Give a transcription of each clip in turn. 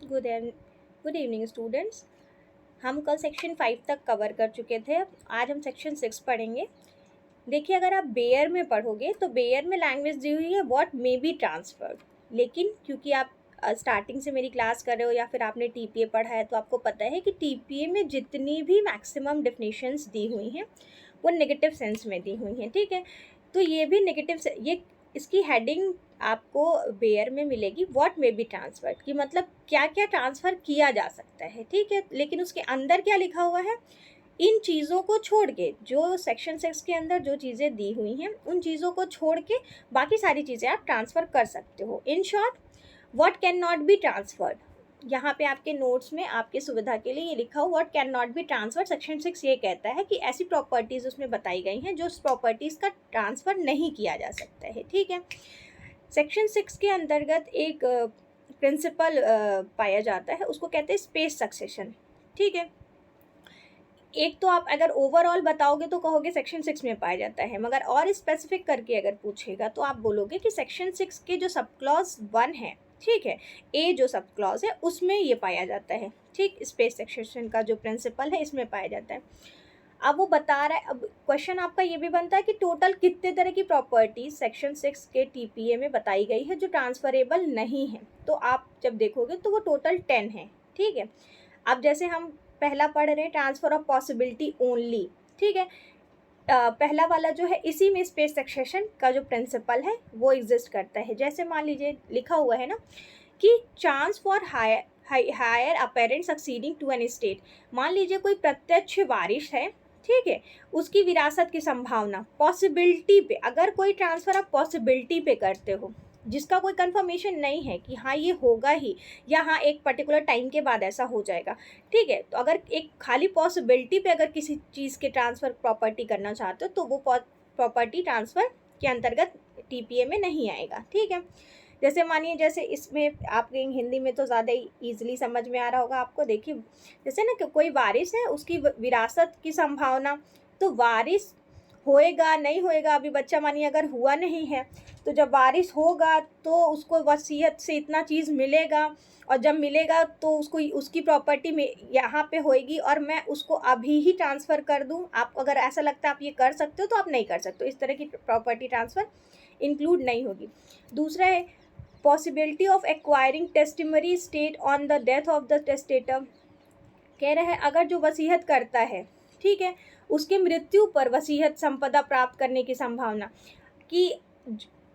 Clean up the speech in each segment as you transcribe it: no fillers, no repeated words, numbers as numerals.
Good evening students. हम कल section 5 तक कवर कर चुके थे। आज हम सेक्शन 6 पढ़ेंगे। देखिए, अगर आप बेयर में पढ़ोगे तो बेयर में लैंग्वेज दी हुई है व्हाट मे बी ट्रांसफर्ड, लेकिन क्योंकि आप स्टार्टिंग से मेरी क्लास कर रहे हो या फिर आपने टीपीए पढ़ा है तो आपको पता है कि टीपीए में जितनी भी मैक्सिमम डेफिनेशंस दी हुई हैं वो नेगेटिव सेंस में दी हुई हैं। ठीक है, तो ये भी नेगेटिव से ये इसकी हेडिंग आपको बेयर में मिलेगी व्हाट मे बी ट्रांसफर्ड की मतलब क्या क्या ट्रांसफ़र किया जा सकता है। ठीक है, लेकिन उसके अंदर क्या लिखा हुआ है, इन चीज़ों को छोड़ के, जो सेक्शन 6 के अंदर जो चीज़ें दी हुई हैं उन चीज़ों को छोड़ के बाकी सारी चीज़ें आप ट्रांसफ़र कर सकते हो। In short, what can not be transferred. यहाँ पे आपके नोट्स में आपकी सुविधा के लिए ये लिखा हो what can not be transferred. Section 6 ये कहता है कि ऐसी प्रॉपर्टीज़ उसमें बताई गई हैं जो उस प्रॉपर्टीज़ का ट्रांसफ़र नहीं किया जा सकता है। ठीक है, सेक्शन 6 के अंतर्गत एक प्रिंसिपल पाया जाता है, उसको कहते हैं स्पेस सक्सेशन। ठीक है, एक तो आप अगर ओवरऑल बताओगे तो कहोगे सेक्शन 6 में पाया जाता है, मगर और स्पेसिफिक करके अगर पूछेगा तो आप बोलोगे कि सेक्शन 6 के जो सब क्लॉज 1 है, ठीक है, ए जो सब क्लॉज है उसमें ये पाया जाता है। ठीक, स्पेस सक्सेशन का जो प्रिंसिपल है इसमें पाया जाता है। अब वो बता रहा है, अब क्वेश्चन आपका ये भी बनता है कि टोटल कितने तरह की प्रॉपर्टी सेक्शन 6 के टीपीए में बताई गई है जो ट्रांसफरेबल नहीं है। तो आप जब देखोगे तो वो टोटल 10 है। ठीक है, अब जैसे हम पहला पढ़ रहे हैं ट्रांसफर ऑफ पॉसिबिलिटी ओनली। ठीक है, पहला वाला जो है इसी में स्पेस सक्सेशन का जो प्रिंसिपल है वो एग्जिस्ट करता है। जैसे मान लीजिए लिखा हुआ है ना कि chance for higher apparent succeeding to an estate. मान लीजिए कोई प्रत्यक्ष वारिश है, ठीक है, उसकी विरासत की संभावना पॉसिबिलिटी पे, अगर कोई ट्रांसफ़र आप पॉसिबिलिटी पे करते हो जिसका कोई कंफर्मेशन नहीं है कि हाँ ये होगा ही या हाँ एक पर्टिकुलर टाइम के बाद ऐसा हो जाएगा। ठीक है, तो अगर एक खाली पॉसिबिलिटी पे अगर किसी चीज़ के ट्रांसफ़र प्रॉपर्टी करना चाहते हो तो वो प्रॉपर्टी ट्रांसफ़र के अंतर्गत टीपीए में नहीं आएगा। ठीक है, जैसे मानिए, जैसे इसमें आपके हिंदी में तो ज़्यादा ईजिली समझ में आ रहा होगा आपको। देखिए, जैसे ना कि कोई वारिस है, उसकी विरासत की संभावना, तो वारिस होएगा नहीं होएगा, अभी बच्चा मानिए अगर हुआ नहीं है तो जब वारिस होगा तो उसको वसीयत से इतना चीज़ मिलेगा, और जब मिलेगा तो उसको उसकी प्रॉपर्टी में यहाँ पे होएगी और मैं उसको अभी ही ट्रांसफ़र कर दूँ। आप अगर ऐसा लगता है आप ये कर सकते हो तो आप नहीं कर सकते हो, इस तरह की प्रॉपर्टी ट्रांसफ़र इंक्लूड नहीं होगी। दूसरा है possibility of acquiring testamentary estate on the death of the testator. कह रहे हैं अगर जो वसीयत करता है, ठीक है, उसकी मृत्यु पर वसीयत संपदा प्राप्त करने की संभावना, कि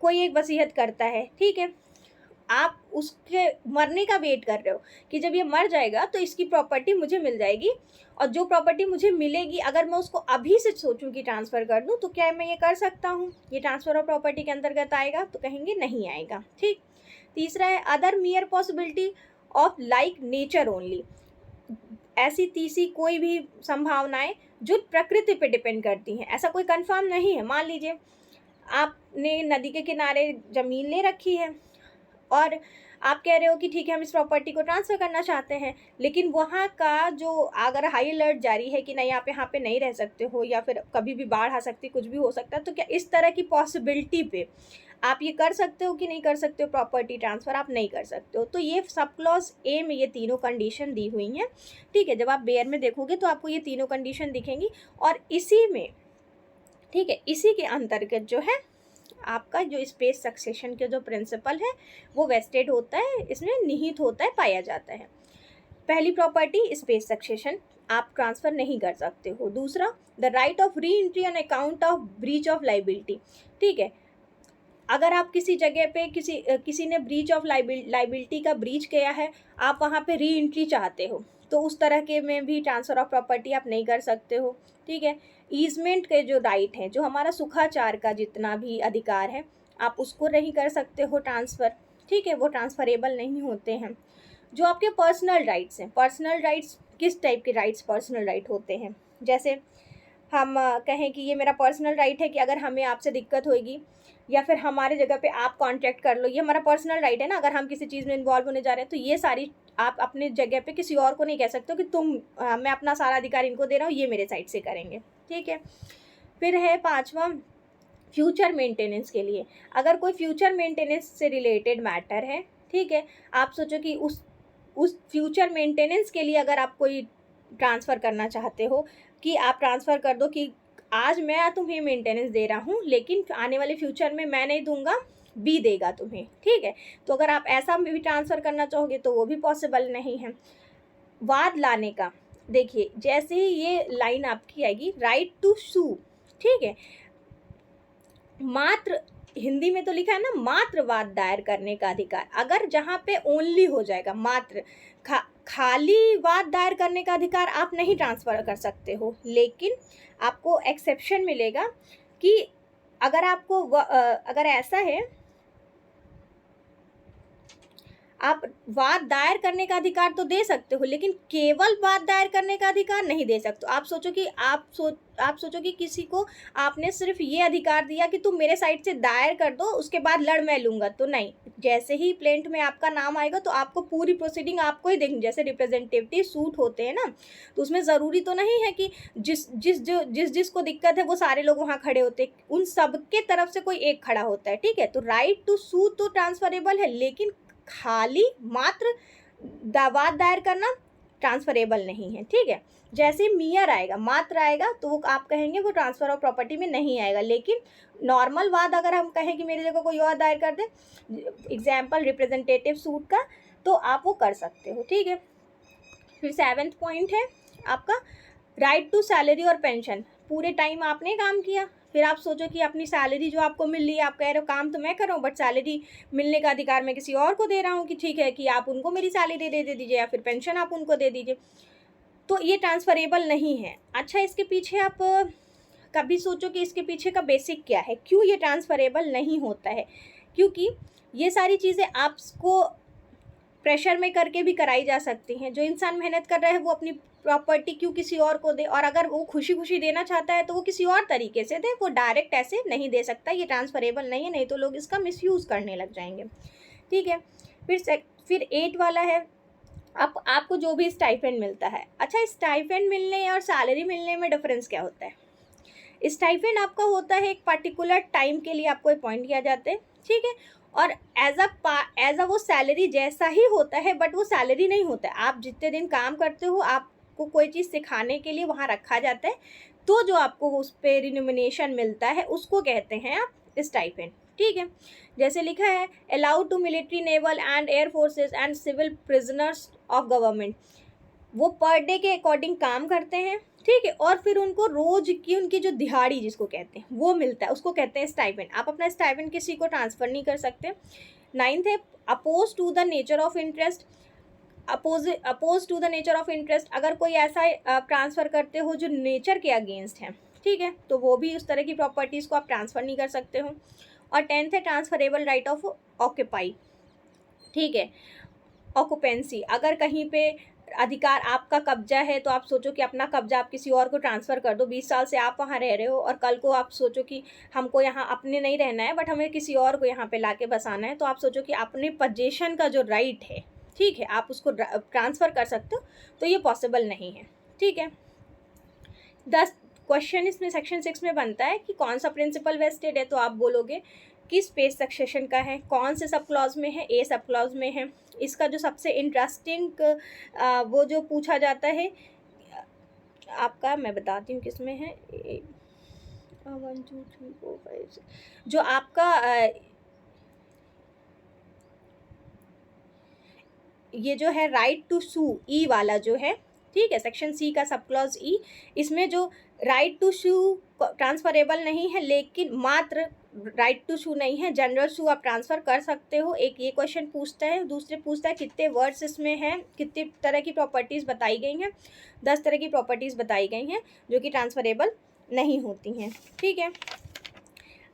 कोई एक वसीयत करता है, ठीक है, आप उसके मरने का वेट कर रहे हो कि जब ये मर जाएगा तो इसकी प्रॉपर्टी मुझे मिल जाएगी, और जो प्रॉपर्टी मुझे मिलेगी अगर मैं उसको अभी से सोचूं कि ट्रांसफ़र कर दूं तो क्या मैं ये कर सकता हूँ, ये ट्रांसफ़र ऑफ प्रॉपर्टी के अंतर्गत आएगा? तो कहेंगे नहीं आएगा। ठीक, तीसरा है other मियर possibility of like nature only. ऐसी तीसरी कोई भी संभावनाएं जो प्रकृति पे डिपेंड करती हैं, ऐसा कोई कंफर्म नहीं है। मान लीजिए आपने नदी के किनारे ज़मीन ले रखी है और आप कह रहे हो कि ठीक है हम इस प्रॉपर्टी को ट्रांसफ़र करना चाहते हैं, लेकिन वहाँ का जो अगर हाई अलर्ट जारी है कि नहीं आप यहाँ पे नहीं रह सकते हो या फिर कभी भी बाढ़ आ सकती, कुछ भी हो सकता है, तो क्या इस तरह की पॉसिबिलिटी पे आप ये कर सकते हो कि नहीं कर सकते हो प्रॉपर्टी ट्रांसफ़र? आप नहीं कर सकते हो। तो ये सब क्लॉज ए में ये तीनों कंडीशन दी हुई हैं। ठीक है, जब आप बेयर में देखोगे तो आपको ये तीनों कंडीशन दिखेंगी, और इसी में, ठीक है, इसी के अंतर्गत जो है आपका जो स्पेस सक्सेशन के जो प्रिंसिपल है वो वेस्टेड होता है, इसमें निहित होता है, पाया जाता है। पहली प्रॉपर्टी स्पेस सक्सेशन, आप ट्रांसफ़र नहीं कर सकते हो। दूसरा, the right of re entry on account of breach of liability. ठीक है, अगर आप किसी जगह पे किसी ने ब्रीच ऑफ लाइबिलिटी का ब्रीच किया है, आप वहाँ पे री एंट्री चाहते हो, तो उस तरह के में भी ट्रांसफ़र ऑफ प्रॉपर्टी आप नहीं कर सकते हो। ठीक है, ईजमेंट के जो राइट हैं, जो हमारा सुखाचार का जितना भी अधिकार है, आप उसको नहीं कर सकते हो ट्रांसफ़र। ठीक है, वो ट्रांसफरेबल नहीं होते हैं। जो आपके पर्सनल राइट्स हैं, पर्सनल राइट्स किस टाइप के राइट्स पर्सनल राइट होते हैं? जैसे हम कहें कि ये मेरा पर्सनल राइट है कि अगर हमें आपसे दिक्कत होगी या फिर हमारे जगह पे आप कांटेक्ट कर लो, ये हमारा पर्सनल राइट है ना। अगर हम किसी चीज़ में इन्वॉल्व होने जा रहे हैं तो ये सारी आप अपने जगह पे किसी और को नहीं कह सकते हो कि तुम मैं अपना सारा अधिकार इनको दे रहा हूँ, ये मेरे साइड से करेंगे। ठीक है, फिर है पाँचवा, फ्यूचर मेंटेनेंस के लिए। अगर कोई फ्यूचर मेंटेनेंस से रिलेटेड मैटर है, ठीक है, आप सोचो कि उस फ्यूचर मेंटेनेंस के लिए अगर आप कोई ट्रांसफ़र करना चाहते हो कि आप ट्रांसफ़र कर दो कि आज मैं तुम्हें मेंटेनेंस दे रहा हूँ लेकिन आने वाले फ्यूचर में मैं नहीं दूंगा, बी देगा तुम्हें, ठीक है। तो अगर आप ऐसा भी ट्रांसफ़र करना चाहोगे तो वो भी पॉसिबल नहीं है। वाद लाने का, देखिए जैसे ही ये लाइन आपकी आएगी, राइट टू सू, ठीक है, मात्र, हिंदी में तो लिखा है ना मात्र वाद दायर करने का अधिकार, अगर जहाँ पे ओनली हो जाएगा मात्र, खाली वाद दायर करने का अधिकार आप नहीं ट्रांसफ़र कर सकते हो, लेकिन आपको एक्सेप्शन मिलेगा कि अगर आपको अगर ऐसा है, आप वाद दायर करने का अधिकार तो दे सकते हो लेकिन केवल वाद दायर करने का अधिकार नहीं दे सकते। आप सोचो कि किसी को आपने सिर्फ ये अधिकार दिया कि तुम मेरे साइड से दायर कर दो, उसके बाद लड़ मैं लूँगा, तो नहीं। जैसे ही प्लेंट में आपका नाम आएगा तो आपको पूरी प्रोसीडिंग आपको ही देखनी। जैसे रिप्रेजेंटेटिव सूट होते हैं ना, तो उसमें ज़रूरी तो नहीं है कि जिसको दिक्कत है वो सारे लोग वहाँ खड़े होते हैं, उन सब के तरफ से कोई एक खड़ा होता है, ठीक है। तो राइट टू सू तो ट्रांसफरेबल है, लेकिन खाली मात्र वाद दायर करना ट्रांसफरेबल नहीं है, ठीक है। जैसे मियर आएगा, मात्र आएगा, तो वो आप कहेंगे वो ट्रांसफर ऑफ प्रॉपर्टी में नहीं आएगा, लेकिन नॉर्मल वाद अगर हम कहें कि मेरी जगह कोई और दायर कर दे, एग्जाम्पल रिप्रेजेंटेटिव सूट का, तो आप वो कर सकते हो, ठीक है। फिर 7th पॉइंट है आपका राइट टू सैलरी और पेंशन। पूरे टाइम आपने काम किया, फिर आप सोचो कि अपनी सैलरी जो आपको मिल रही है, आप कह रहे हो काम तो मैं कर रहा हूँ बट सैलरी मिलने का अधिकार मैं किसी और को दे रहा हूँ, कि ठीक है कि आप उनको मेरी सैलरी दे दीजिए या फिर पेंशन आप उनको दे दीजिए, तो ये ट्रांसफरेबल नहीं है। अच्छा, इसके पीछे आप कभी सोचो कि इसके पीछे का बेसिक क्या है, क्यों ये ट्रांसफरेबल नहीं होता है। क्योंकि ये सारी चीज़ें आपको प्रेशर में करके भी कराई जा सकती हैं। जो इंसान मेहनत कर रहा है वो अपनी प्रॉपर्टी क्यों किसी और को दे, और अगर वो खुशी खुशी देना चाहता है तो वो किसी और तरीके से दे, वो डायरेक्ट ऐसे नहीं दे सकता। ये ट्रांसफरेबल नहीं है, नहीं तो लोग इसका मिसयूज़ करने लग जाएंगे, ठीक है। फिर 8 वाला है, आपको जो भी स्टाइपेंड मिलता है। अच्छा, स्टाइपेंड मिलने और सैलरी मिलने में डिफरेंस क्या होता है। स्टाइपेंड आपका होता है एक पर्टिकुलर टाइम के लिए आपको अपॉइंट किया जाता है, ठीक है, और एज अ वो सैलरी जैसा ही होता है, बट वो सैलरी नहीं होता है। आप जितने दिन काम करते हो, आपको कोई चीज़ सिखाने के लिए वहाँ रखा जाता है, तो जो आपको उस पर रिन्यूमिनेशन मिलता है उसको कहते हैं आप स्टाइपेंड, ठीक है। जैसे लिखा है allowed to military, naval and air forces and civil prisoners of government, वो पर डे के अकॉर्डिंग काम करते हैं, ठीक है, और फिर उनको रोज की उनकी जो दिहाड़ी जिसको कहते हैं वो मिलता है, उसको कहते हैं स्टाइपेंड। आप अपना स्टाइपेंड किसी को ट्रांसफ़र नहीं कर सकते। 9th है oppose to the nature of interest. Oppose to the nature of interest, अगर कोई ऐसा ट्रांसफ़र करते हो जो नेचर के अगेंस्ट है, ठीक है, तो वो भी उस तरह की प्रॉपर्टीज़ को आप ट्रांसफ़र नहीं कर सकते हो। और 10th है ट्रांसफरेबल राइट ऑफ ऑक्यूपाई, ठीक है, ऑक्यूपेंसी, अगर कहीं पे अधिकार आपका कब्जा है तो आप सोचो कि अपना कब्जा आप किसी और को ट्रांसफ़र कर दो। 20 साल से आप वहाँ रह रहे हो और कल को आप सोचो कि हमको यहाँ अपने नहीं रहना है बट हमें किसी और को यहाँ पे लाके बसाना है, तो आप सोचो कि अपने पोजीशन का जो राइट है, ठीक है, आप उसको ट्रांसफ़र कर सकते हो, तो ये पॉसिबल नहीं है, ठीक है। 10 क्वेश्चन इसमें सेक्शन 6 में बनता है कि कौन सा प्रिंसिपल वेस्टेड है, तो आप बोलोगे किस स्पेस सक्सेशन का है, कौन से सब क्लॉज में है, ए सब क्लॉज में है। इसका जो सबसे इंटरेस्टिंग वो जो पूछा जाता है आपका, मैं बताती हूँ किस में है, 1 2 3 4 5 जो आपका ये जो है राइट टू सू, ई वाला जो है, ठीक है, सेक्शन सी का सब क्लॉज ई, इसमें जो राइट टू सू ट्रांसफरेबल नहीं है, लेकिन मात्र राइट टू सू नहीं है, जनरल सू आप ट्रांसफ़र कर सकते हो। एक ये क्वेश्चन पूछता है, दूसरे पूछता है कितने वर्ड्स इसमें हैं, कितनी तरह की प्रॉपर्टीज़ बताई गई हैं। 10 तरह की प्रॉपर्टीज़ बताई गई हैं जो कि ट्रांसफरेबल नहीं होती हैं, ठीक है।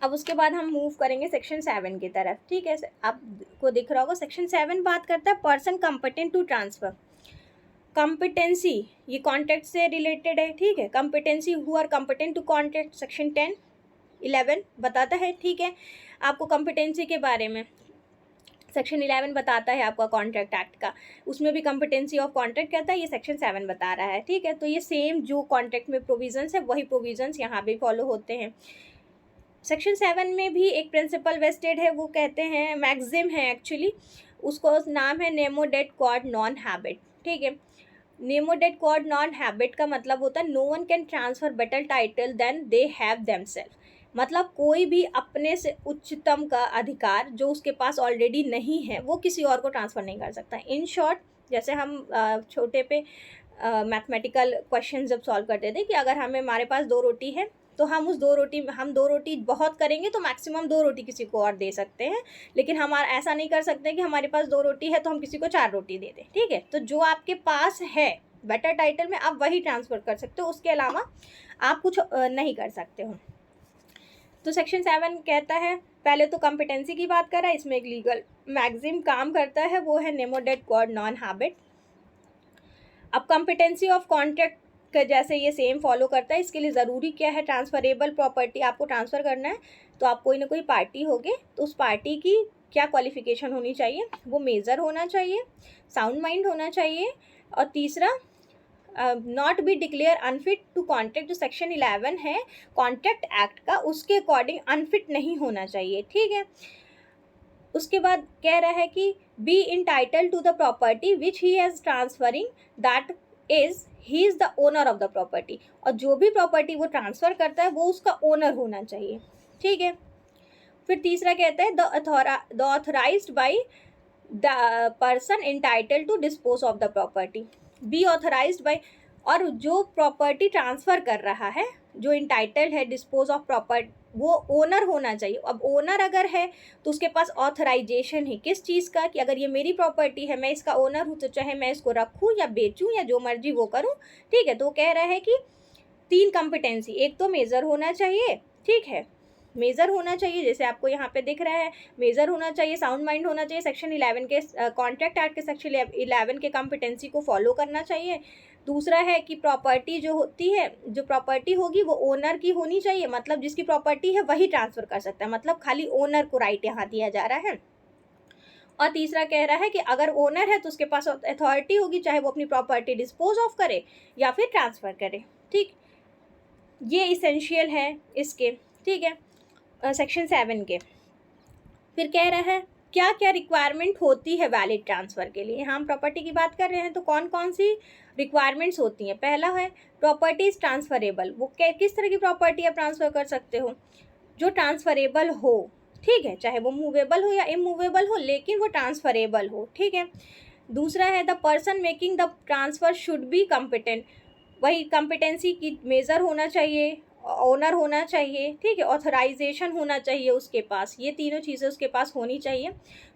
अब उसके बाद हम मूव करेंगे सेक्शन 7 की तरफ, ठीक है। आपको दिख रहा होगा सेक्शन 7 बात करता है person competent to transfer. Competency ये कॉन्ट्रैक्ट से रिलेटेड है, ठीक है। Competency who are competent to contract, section 10-11 बताता है, ठीक है, आपको कॉम्पिटेंसी के बारे में। सेक्शन 11 बताता है आपका कॉन्ट्रैक्ट एक्ट का, उसमें भी कॉम्पिटेंसी ऑफ कॉन्ट्रैक्ट कहता है, ये सेक्शन 7 बता रहा है, ठीक है। तो ये सेम जो कॉन्ट्रैक्ट में प्रोविजंस है वही प्रोविजंस यहाँ भी फॉलो होते हैं। सेक्शन 7 में भी एक प्रिंसिपल वेस्टेड है, वो कहते हैं मैक्सिम है एक्चुअली, उसको नाम है नेमो डेड क्वाड नॉन हैबिट, ठीक है। नेमो डेड क्वाड नॉन हैबिट का मतलब होता है no one can transfer better title than they have themselves, मतलब कोई भी अपने से उच्चतम का अधिकार जो उसके पास ऑलरेडी नहीं है वो किसी और को ट्रांसफ़र नहीं कर सकता। इन शॉर्ट, जैसे हम छोटे पे मैथमेटिकल क्वेश्चन जब सॉल्व करते थे कि अगर हमारे पास 2 रोटी है तो हम 2 रोटी बहुत करेंगे तो मैक्सिमम 2 रोटी किसी को और दे सकते हैं, लेकिन हमारा ऐसा नहीं कर सकते कि हमारे पास 2 रोटी है तो हम किसी को 4 रोटी दे दें, ठीक है। तो जो आपके पास है बेटर टाइटल में आप वही ट्रांसफ़र कर सकते हो, उसके अलावा आप कुछ नहीं कर सकते हो। तो सेक्शन 7 कहता है, पहले तो कॉम्पिटेंसी की बात कर रहा है, इसमें एक लीगल मैक्सिम काम करता है, वो है नेमो डेड क्वाड नॉन हैबिट। अब कॉम्पिटेंसी ऑफ कॉन्ट्रैक्ट का जैसे ये सेम फॉलो करता है, इसके लिए ज़रूरी क्या है, ट्रांसफरेबल प्रॉपर्टी आपको ट्रांसफ़र करना है तो आप कोई ना कोई पार्टी होगे, तो उस पार्टी की क्या क्वालिफिकेशन होनी चाहिए, वो मेजर होना चाहिए, साउंड माइंड होना चाहिए, और तीसरा not be declared unfit to contract, जो सेक्शन 11 है कॉन्ट्रैक्ट एक्ट का, उसके अकॉर्डिंग अनफिट नहीं होना चाहिए, ठीक है। उसके बाद कह रहा है कि be entitled to the property which he has transferring that he is the owner of the property, और जो भी प्रॉपर्टी वो ट्रांसफ़र करता है वो उसका ओनर होना चाहिए, ठीक है। फिर तीसरा कहता है the authorised by the person entitled to dispose of the property, be authorised by, और जो प्रॉपर्टी ट्रांसफ़र कर रहा है, जो इंटाइटल्ड है डिस्पोज ऑफ प्रॉपर्टी, वो ओनर होना चाहिए। अब ओनर अगर है तो उसके पास ऑथराइजेशन है किस चीज़ का, कि अगर ये मेरी प्रॉपर्टी है, मैं इसका ओनर हूँ, तो चाहे मैं इसको रखूँ या बेचूँ या जो मर्जी वो करूँ, ठीक है। तो वो कह रहा है कि 3 कॉम्पिटेंसी, एक तो मेजर होना चाहिए, ठीक है, मेजर होना चाहिए जैसे आपको यहाँ पे दिख रहा है, मेजर होना चाहिए, साउंड माइंड होना चाहिए, सेक्शन 11 के कॉन्ट्रैक्ट एक्ट के सेक्शन 11 के कॉम्पिटेंसी को फॉलो करना चाहिए। दूसरा है कि प्रॉपर्टी जो होती है, जो प्रॉपर्टी होगी वो ओनर की होनी चाहिए, मतलब जिसकी प्रॉपर्टी है वही ट्रांसफ़र कर सकता है, मतलब खाली ओनर को राइट यहाँ दिया जा रहा है। और तीसरा कह रहा है कि अगर ओनर है तो उसके पास अथॉरिटी होगी, चाहे वो अपनी प्रॉपर्टी डिस्पोज ऑफ करे या फिर ट्रांसफ़र करे, ठीक। ये इसेंशियल है इसके, ठीक है, सेक्शन 7 के। फिर कह रहा है क्या क्या रिक्वायरमेंट होती है वैलिड ट्रांसफ़र के लिए। हम प्रॉपर्टी की बात कर रहे हैं तो कौन कौन सी रिक्वायरमेंट्स होती हैं। पहला है प्रॉपर्टी इज़ ट्रांसफरेबल, वो किस तरह की प्रॉपर्टी आप ट्रांसफ़र कर सकते हो, जो ट्रांसफरेबल हो, ठीक है, चाहे वो मूवेबल हो या इमूवेबल हो, लेकिन वो ट्रांसफरेबल हो, ठीक है। दूसरा है the person making the transfer should be competent, वही कॉम्पिटेंसी की मेजर होना चाहिए, ओनर होना चाहिए, ठीक है, ऑथराइजेशन होना चाहिए उसके पास, ये तीनों चीज़ें उसके पास होनी चाहिए।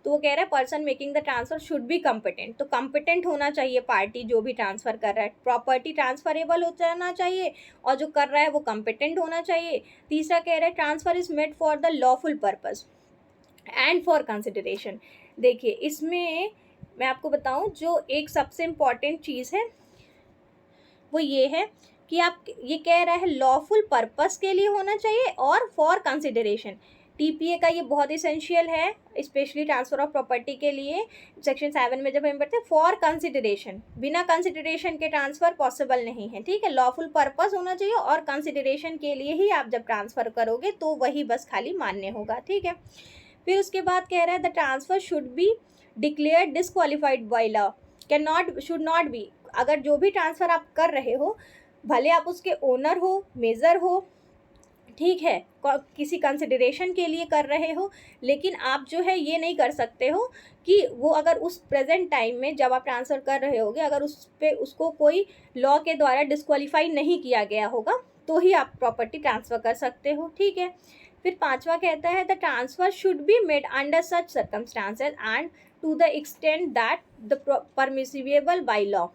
तो वो कह रहा है person making the transfer should be competent, तो कॉम्पिटेंट होना चाहिए पार्टी जो भी ट्रांसफ़र कर रहा है, प्रॉपर्टी ट्रांसफरेबल हो जाना चाहिए और जो कर रहा है वो कॉम्पिटेंट होना चाहिए। तीसरा कह रहा है transfer is made for the lawful purpose and for consideration. देखिए इसमें मैं आपको बताऊं, जो एक सबसे इम्पॉर्टेंट चीज़ है वो ये है कि आप, ये कह रहा है लॉफुल पर्पस के लिए होना चाहिए और फॉर कंसिडरेशन। टीपीए का ये बहुत इसेंशियल है, स्पेशली ट्रांसफ़र ऑफ प्रॉपर्टी के लिए। सेक्शन 7 में जब हम पढ़ते हैं फॉर कंसिडरेशन, बिना कंसिडरेशन के ट्रांसफ़र पॉसिबल नहीं है, ठीक है। लॉफुल पर्पस होना चाहिए और कंसिडरेशन के लिए ही आप जब ट्रांसफ़र करोगे तो वही बस खाली मान्य होगा, ठीक है। फिर उसके बाद कह रहा है the transfer should be declare disqualified by law, can not, should not be, अगर जो भी ट्रांसफ़र आप कर रहे हो, भले आप उसके ओनर हो, मेजर हो, ठीक है, किसी कंसिडरेशन के लिए कर रहे हो, लेकिन आप जो है ये नहीं कर सकते हो कि वो अगर उस प्रेजेंट टाइम में जब आप ट्रांसफ़र कर रहे होगे, अगर उस पे उसको कोई लॉ के द्वारा डिस्क्वालीफाई नहीं किया गया होगा तो ही आप प्रॉपर्टी ट्रांसफ़र कर सकते हो, ठीक है। फिर 5वां कहता है the transfer should be made under such circumstances and to the extent that the permissible by law,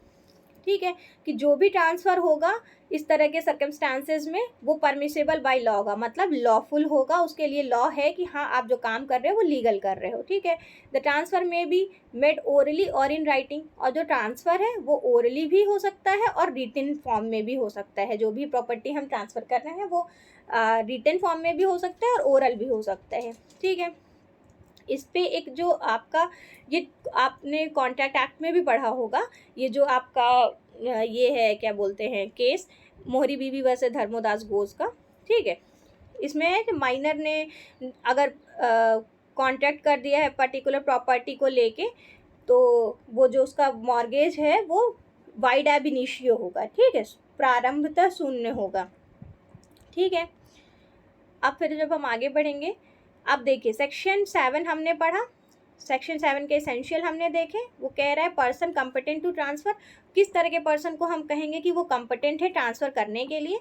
ठीक है, कि जो भी ट्रांसफ़र होगा इस तरह के सर्कमस्टांसेस में वो परमिसेबल बाय लॉ होगा, मतलब लॉफुल होगा, उसके लिए लॉ है कि हाँ आप जो काम कर रहे हो वो लीगल कर रहे हो, ठीक है। द ट्रांसफ़र में बी मेड ओरली और इन राइटिंग, और जो ट्रांसफ़र है वो ओरली भी हो सकता है और रिटन फॉर्म में भी हो सकता है, जो भी प्रॉपर्टी हम ट्रांसफ़र कर रहे हैं वो रिटन फॉर्म में भी हो सकता है और ओरल भी हो सकता है, ठीक है। इस पे एक जो आपका, ये आपने कॉन्ट्रैक्ट एक्ट में भी पढ़ा होगा, ये जो आपका ये है क्या बोलते हैं केस, मोहरी बीवी वर्सेस धर्मोदास घोष का, ठीक है। इसमें माइनर ने अगर कॉन्ट्रैक्ट कर दिया है पर्टिकुलर प्रॉपर्टी को लेके, तो वो जो उसका मॉर्गेज है वो वाइड एब इनिशियो होगा, ठीक है, प्रारंभतः शून्य होगा, ठीक है। अब फिर जब हम आगे बढ़ेंगे, अब देखिए सेक्शन 7 हमने पढ़ा, सेक्शन 7 के एसेंशियल हमने देखे। वो कह रहा है पर्सन कम्पिटेंट टू ट्रांसफ़र, किस तरह के पर्सन को हम कहेंगे कि वो कम्पिटेंट है ट्रांसफ़र करने के लिए।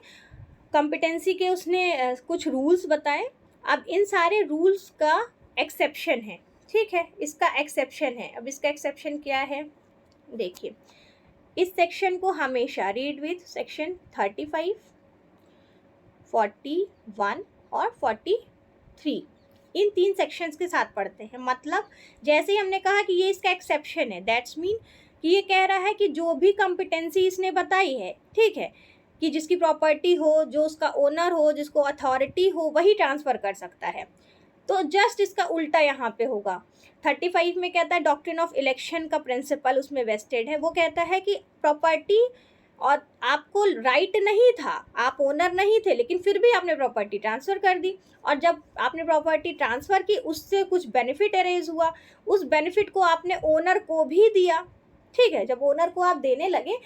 कम्पिटेंसी के उसने कुछ रूल्स बताए। अब इन सारे रूल्स का एक्सेप्शन है, ठीक है, इसका एक्सेप्शन है। अब इसका एक्सेप्शन क्या है, देखिए इस सेक्शन को हमेशा रीड विथ सेक्शन 35, 41 और 43, इन 3 सेक्शंस के साथ पढ़ते हैं। मतलब जैसे ही हमने कहा कि ये इसका एक्सेप्शन है, दैट्स मीन कि ये कह रहा है कि जो भी कॉम्पिटेंसी इसने बताई है, ठीक है, कि जिसकी प्रॉपर्टी हो, जो उसका ओनर हो, जिसको अथॉरिटी हो, वही ट्रांसफ़र कर सकता है। तो जस्ट इसका उल्टा यहाँ पे होगा। 35 में कहता है डॉक्ट्रिन ऑफ इलेक्शन का प्रिंसिपल उसमें वेस्टेड है। वो कहता है कि प्रॉपर्टी और आपको राइट नहीं था, आप ओनर नहीं थे, लेकिन फिर भी आपने प्रॉपर्टी ट्रांसफ़र कर दी, और जब आपने प्रॉपर्टी ट्रांसफ़र की उससे कुछ बेनिफिट अरेज हुआ, उस बेनिफिट को आपने ओनर को भी दिया, ठीक है। जब ओनर को आप देने लगे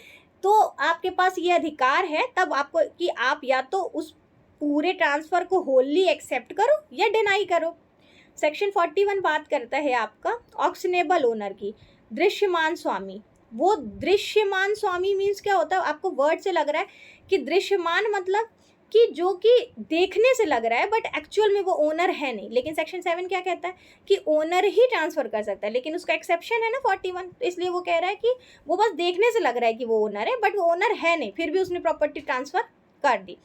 तो आपके पास ये अधिकार है तब आपको कि आप या तो उस पूरे ट्रांसफ़र को होली एक्सेप्ट करो या डिनाई करो। सेक्शन 41 बात करता है आपका ऑक्शनेबल ओनर की, दृश्यमान स्वामी। वो दृश्यमान स्वामी मीन्स क्या होता है, आपको वर्ड से लग रहा है कि दृश्यमान मतलब कि जो कि देखने से लग रहा है बट एक्चुअल में वो ओनर है नहीं। लेकिन सेक्शन 7 क्या कहता है कि ओनर ही ट्रांसफ़र कर सकता है, लेकिन उसका एक्सेप्शन है ना 41, तो इसलिए वो कह रहा है कि वो बस देखने से लग रहा है कि वो ओनर है बट वो ओनर है नहीं, फिर भी उसने प्रॉपर्टी ट्रांसफ़र कर दी।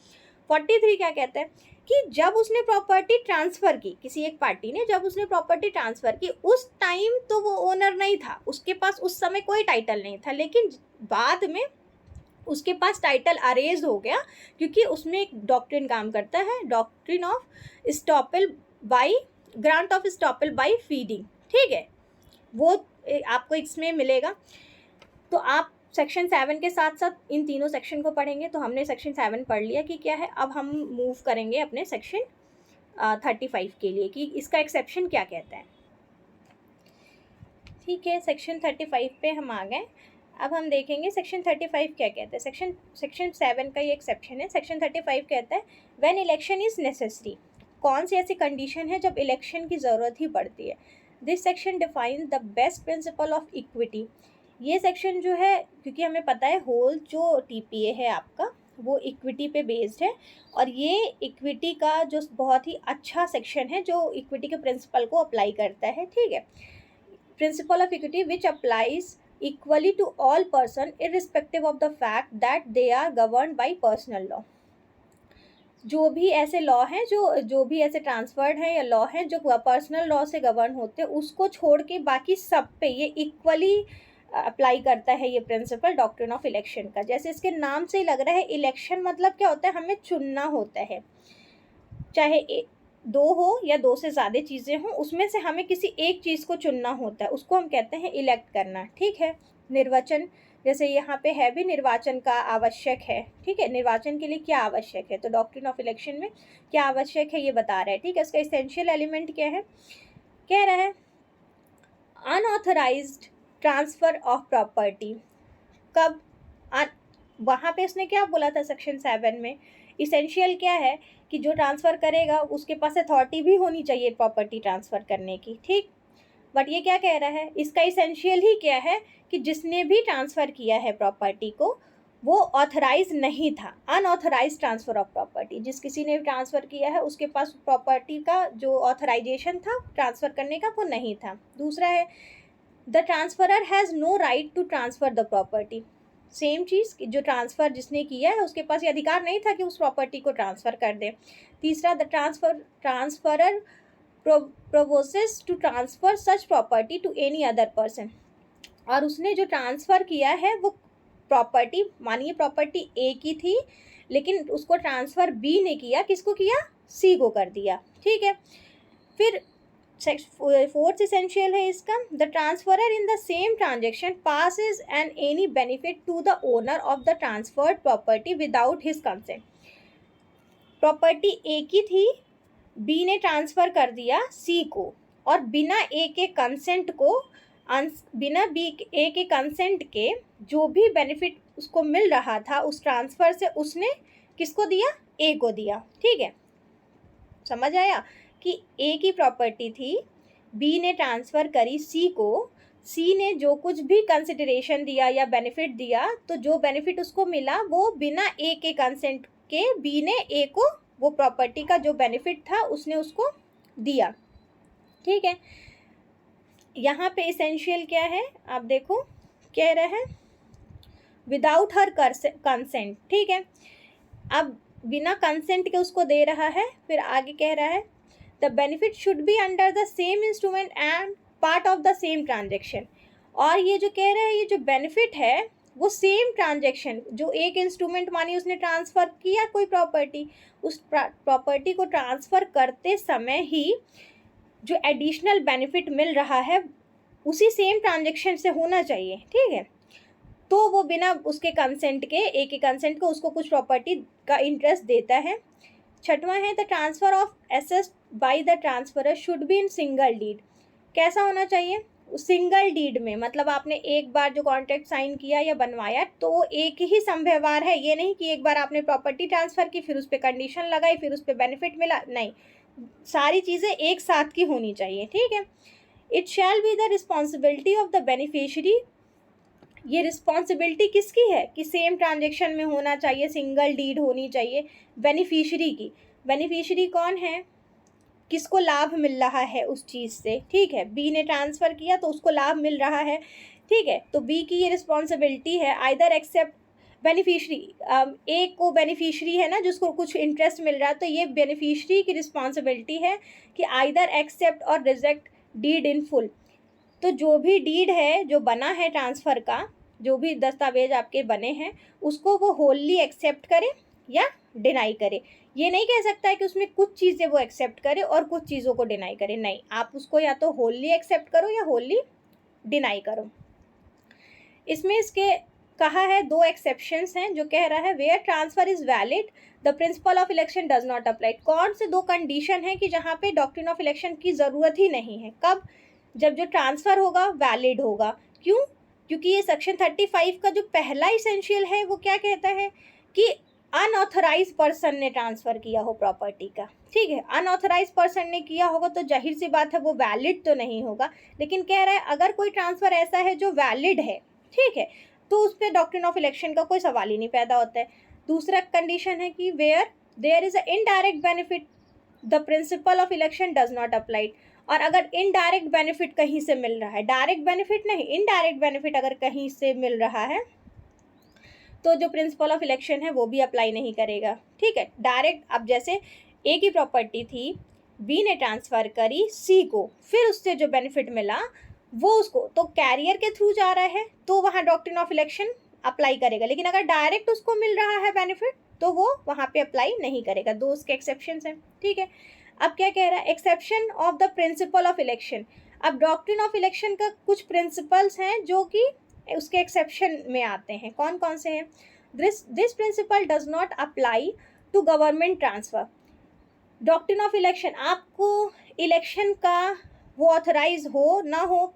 43 क्या कहता है कि जब उसने प्रॉपर्टी ट्रांसफ़र की, किसी एक पार्टी ने जब उसने प्रॉपर्टी ट्रांसफ़र की, उस टाइम तो वो ओनर नहीं था, उसके पास उस समय कोई टाइटल नहीं था, लेकिन बाद में उसके पास टाइटल अरेज हो गया, क्योंकि उसमें एक डॉक्ट्रिन काम करता है, doctrine of estoppel by grant of estoppel by feeding, ठीक है, वो आपको इसमें मिलेगा। तो आप सेक्शन 7 के साथ साथ इन तीनों सेक्शन को पढ़ेंगे। तो हमने सेक्शन 7 पढ़ लिया कि क्या है। अब हम मूव करेंगे अपने सेक्शन 35 के लिए कि इसका एक्सेप्शन क्या कहता है, ठीक है। सेक्शन 35 पे हम आ गए। अब हम देखेंगे सेक्शन 35 क्या कहता है। सेक्शन 7 का ये एक्सेप्शन है। सेक्शन 35 कहता है व्हेन इलेक्शन इज़ नेसेसरी, कौन सी ऐसी कंडीशन है जब इलेक्शन की ज़रूरत ही पड़ती है। This section defines the best principle of equity. ये सेक्शन जो है, क्योंकि हमें पता है होल जो टीपीए है आपका वो इक्विटी पे बेस्ड है, और ये इक्विटी का जो बहुत ही अच्छा सेक्शन है जो इक्विटी के प्रिंसिपल को अप्लाई करता है, ठीक है। Principle of equity which applies equally to all person irrespective of the fact that they are governed by personal law। जो भी ऐसे लॉ हैं जो भी ऐसे ट्रांसफर्ड हैं या लॉ हैं जो पर्सनल लॉ से गवर्न होते हैं, उसको छोड़ के बाकी सब पे ये इक्वली अप्लाई करता है ये प्रिंसिपल डॉक्ट्रिन ऑफ इलेक्शन का। जैसे इसके नाम से ही लग रहा है, इलेक्शन मतलब क्या होता है, हमें चुनना होता है, चाहे दो हो या दो से ज़्यादा चीज़ें हों, उसमें से हमें किसी एक चीज़ को चुनना होता है, उसको हम कहते हैं इलेक्ट करना, ठीक है। निर्वाचन, जैसे यहाँ पे है भी निर्वाचन का आवश्यक है, ठीक है, निर्वाचन के लिए क्या आवश्यक है, तो डॉक्ट्रिन ऑफ इलेक्शन में क्या आवश्यक है ये बता रहा है, ठीक है। इसका एसेंशियल एलिमेंट क्या है, कह रहा है अनऑथराइज्ड ट्रांसफ़र ऑफ प्रॉपर्टी। कब, वहाँ पे इसने क्या बोला था सेक्शन 7 में, इसेंशियल क्या है कि जो ट्रांसफ़र करेगा उसके पास अथॉरिटी भी होनी चाहिए प्रॉपर्टी ट्रांसफ़र करने की, ठीक। बट ये क्या कह रहा है, इसका इसेंशियल ही क्या है कि जिसने भी ट्रांसफ़र किया है प्रॉपर्टी को वो ऑथराइज नहीं था, अनऑथराइज ट्रांसफ़र ऑफ प्रॉपर्टी। जिस किसी ने भी ट्रांसफ़र किया है उसके पास प्रॉपर्टी का जो ऑथराइजेशन था ट्रांसफ़र करने का वो नहीं था। दूसरा है the transferor has no right to transfer the property. Same चीज़, जो ट्रांसफ़र जिसने किया है उसके पास ये अधिकार नहीं था कि उस प्रॉपर्टी को ट्रांसफ़र कर दे। तीसरा, the transferor proposes to transfer such property to any other person. और उसने जो ट्रांसफ़र किया है वो प्रॉपर्टी, मानिए प्रॉपर्टी ए की थी लेकिन उसको ट्रांसफ़र बी ने किया, किसको किया, सी को कर दिया, ठीक है। फिर फोर्थ एसेंशियल है इसका, the transferor in the same transaction passes an any benefit to the owner of the transferred property without his consent. Property A की थी, बी ने ट्रांसफ़र कर दिया सी को, और बिना ए के कंसेंट को बिना बी ए के कंसेंट के जो भी बेनिफिट उसको मिल रहा था उस ट्रांसफ़र से, उसने किसको दिया? ए को दिया। ठीक है, समझ आया कि ए की प्रॉपर्टी थी, बी ने ट्रांसफ़र करी सी को, सी ने जो कुछ भी कंसिडरेशन दिया या बेनिफिट दिया, तो जो बेनिफिट उसको मिला वो बिना ए के कंसेंट के बी ने ए को वो प्रॉपर्टी का जो बेनिफिट था उसने उसको दिया। ठीक है, यहाँ पे इसेंशियल क्या है आप देखो, कह रहे हैं विदाउट हर कंसेंट। ठीक है, अब बिना कंसेंट के उसको दे रहा है, फिर आगे कह रहा है the benefit should be under the same instrument and part of the same transaction. और ये जो कह रहे हैं ये जो बेनिफिट है वो सेम ट्रांजेक्शन, जो एक इंस्ट्रूमेंट मानी उसने ट्रांसफ़र किया कोई प्रॉपर्टी, उस प्रॉपर्टी को ट्रांसफ़र करते समय ही जो एडिशनल बेनिफिट मिल रहा है उसी सेम ट्रांजेक्शन से होना चाहिए। ठीक है, तो वो बिना उसके कंसेंट के, एक के कंसेंट को उसको कुछ प्रॉपर्टी का इंटरेस्ट देता है। छठवां है the transfer of assets by the transferor should be in single deed. कैसा होना चाहिए? सिंगल डीड में, मतलब आपने एक बार जो कॉन्ट्रैक्ट साइन किया या बनवाया तो वो एक ही समव्यवहार है, ये नहीं कि एक बार आपने प्रॉपर्टी ट्रांसफ़र की फिर उस पर कंडीशन लगाई फिर उस पर बेनिफिट मिला, नहीं, सारी चीज़ें एक साथ की होनी चाहिए। ठीक है, it shall be the responsibility of the beneficiary. ये रिस्पॉन्सिबिलिटी किसकी है कि सेम ट्रांजेक्शन में होना चाहिए, सिंगल डीड होनी चाहिए बेनिफिशियरी की। बेनिफिशियरी कौन है? किसको लाभ मिल रहा है उस चीज़ से। ठीक है, बी ने ट्रांसफ़र किया तो उसको लाभ मिल रहा है। ठीक है, तो बी की ये रिस्पॉन्सिबिलिटी है आइदर एक्सेप्ट बेनिफिशरी, एक को बेनिफिशरी है ना जिसको कुछ इंटरेस्ट मिल रहा है, तो ये बेनिफिशरी की रिस्पॉन्सिबिलिटी है कि आइदर एक्सेप्ट और रिजेक्ट डीड इन फुल। तो जो भी डीड है जो बना है ट्रांसफ़र का, जो भी दस्तावेज आपके बने हैं उसको वो होलली एक्सेप्ट करे या डिनाई करे। ये नहीं कह सकता है कि उसमें कुछ चीज़ें वो एक्सेप्ट करे और कुछ चीज़ों को डिनाई करे, नहीं, आप उसको या तो होलली एक्सेप्ट करो या होलली डिनाई करो। इसमें इसके कहा है दो एक्सेप्शंस हैं, जो कह रहा है where transfer is valid the principle of election does not apply. कौन से दो कंडीशन है कि जहाँ पे डॉक्ट्रिन ऑफ इलेक्शन की ज़रूरत ही नहीं है? कब? जब जो ट्रांसफ़र होगा वैलिड होगा। क्यों? क्योंकि ये सेक्शन 35 का जो पहला इसेंशियल है वो क्या कहता है कि अनऑथराइज पर्सन ने ट्रांसफ़र किया हो प्रॉपर्टी का। ठीक है, अनऑथराइज पर्सन ने किया होगा तो जाहिर सी बात है वो वैलिड तो नहीं होगा, लेकिन कह रहा है अगर कोई ट्रांसफ़र ऐसा है जो वैलिड है, ठीक है, तो उस पर डॉक्ट्रिन ऑफ इलेक्शन का कोई सवाल ही नहीं पैदा होता है। दूसरा कंडीशन है कि where there is a indirect benefit the principle of election does not apply. और अगर इनडायरेक्ट बेनिफिट कहीं से मिल रहा है, डायरेक्ट बेनिफिट नहीं, इनडायरेक्ट बेनिफिट अगर कहीं से मिल रहा है तो जो प्रिंसिपल ऑफ इलेक्शन है वो भी अप्लाई नहीं करेगा। ठीक है, डायरेक्ट, अब जैसे ए की प्रॉपर्टी थी, बी ने ट्रांसफ़र करी सी को, फिर उससे जो बेनिफिट मिला वो उसको तो कैरियर के थ्रू जा रहा है तो वहाँ डॉक्ट्रिन ऑफ इलेक्शन अप्लाई करेगा, लेकिन अगर डायरेक्ट उसको मिल रहा है बेनिफिट तो वो वहाँ पे अप्लाई नहीं करेगा। दो उसके एक्सेप्शंस हैं। ठीक है, अब क्या कह रहा है? Exception of the principle of election. अब डॉक्ट्रिन ऑफ इलेक्शन का कुछ प्रिंसिपल्स हैं जो कि उसके एक्सेप्शन में आते हैं। कौन कौन से हैं? This principle does not apply to government transfer. Doctrine of election, आपको इलेक्शन का वो ऑथराइज हो ना हो,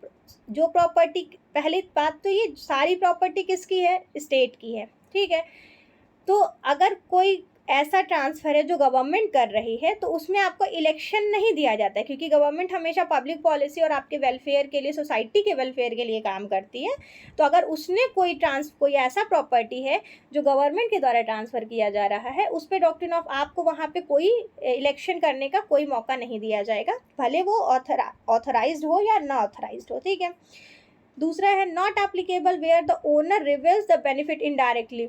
जो प्रॉपर्टी, पहली बात तो ये सारी प्रॉपर्टी किसकी है? स्टेट की है। ठीक है, तो अगर कोई ऐसा ट्रांसफ़र है जो गवर्नमेंट कर रही है तो उसमें आपको इलेक्शन नहीं दिया जाता है, क्योंकि गवर्नमेंट हमेशा पब्लिक पॉलिसी और आपके वेलफेयर के लिए, सोसाइटी के वेलफेयर के लिए काम करती है। तो अगर उसने कोई ऐसा प्रॉपर्टी है जो गवर्नमेंट के द्वारा ट्रांसफ़र किया जा रहा है, उस पर डॉक्ट्रिन ऑफ आपको वहाँ पे कोई इलेक्शन करने का कोई मौका नहीं दिया जाएगा, भले वो ऑथराइज्ड हो या ना ऑथराइज्ड हो। ठीक है, दूसरा है not applicable where the owner reveals the benefit indirectly.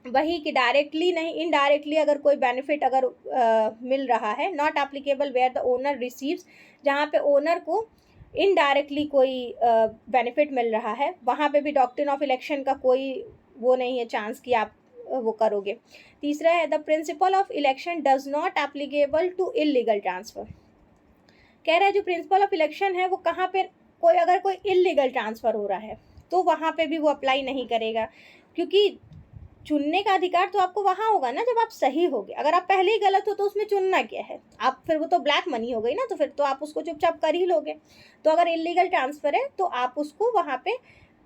वही कि डायरेक्टली नहीं, इनडायरेक्टली अगर कोई बेनिफिट अगर मिल रहा है। Not applicable where the owner receives, जहाँ पे ओनर को इनडायरेक्टली कोई बेनिफिट मिल रहा है, वहाँ पे भी डॉक्ट्रिन ऑफ इलेक्शन का कोई वो नहीं है चांस कि आप वो करोगे। तीसरा है the principle of election does not applicable to illegal transfer. कह रहा है जो प्रिंसिपल ऑफ इलेक्शन है वो कहाँ पे, अगर कोई इलीगल ट्रांसफ़र हो रहा है तो वहाँ पे भी वो अप्लाई नहीं करेगा, क्योंकि चुनने का अधिकार तो आपको वहाँ होगा ना जब आप सही होगे। अगर आप पहले ही गलत हो तो उसमें चुनना क्या है आप, फिर वो तो ब्लैक मनी हो गई ना, तो फिर तो आप उसको चुपचाप कर ही लोगे। तो अगर इलीगल ट्रांसफ़र है तो आप उसको वहाँ पे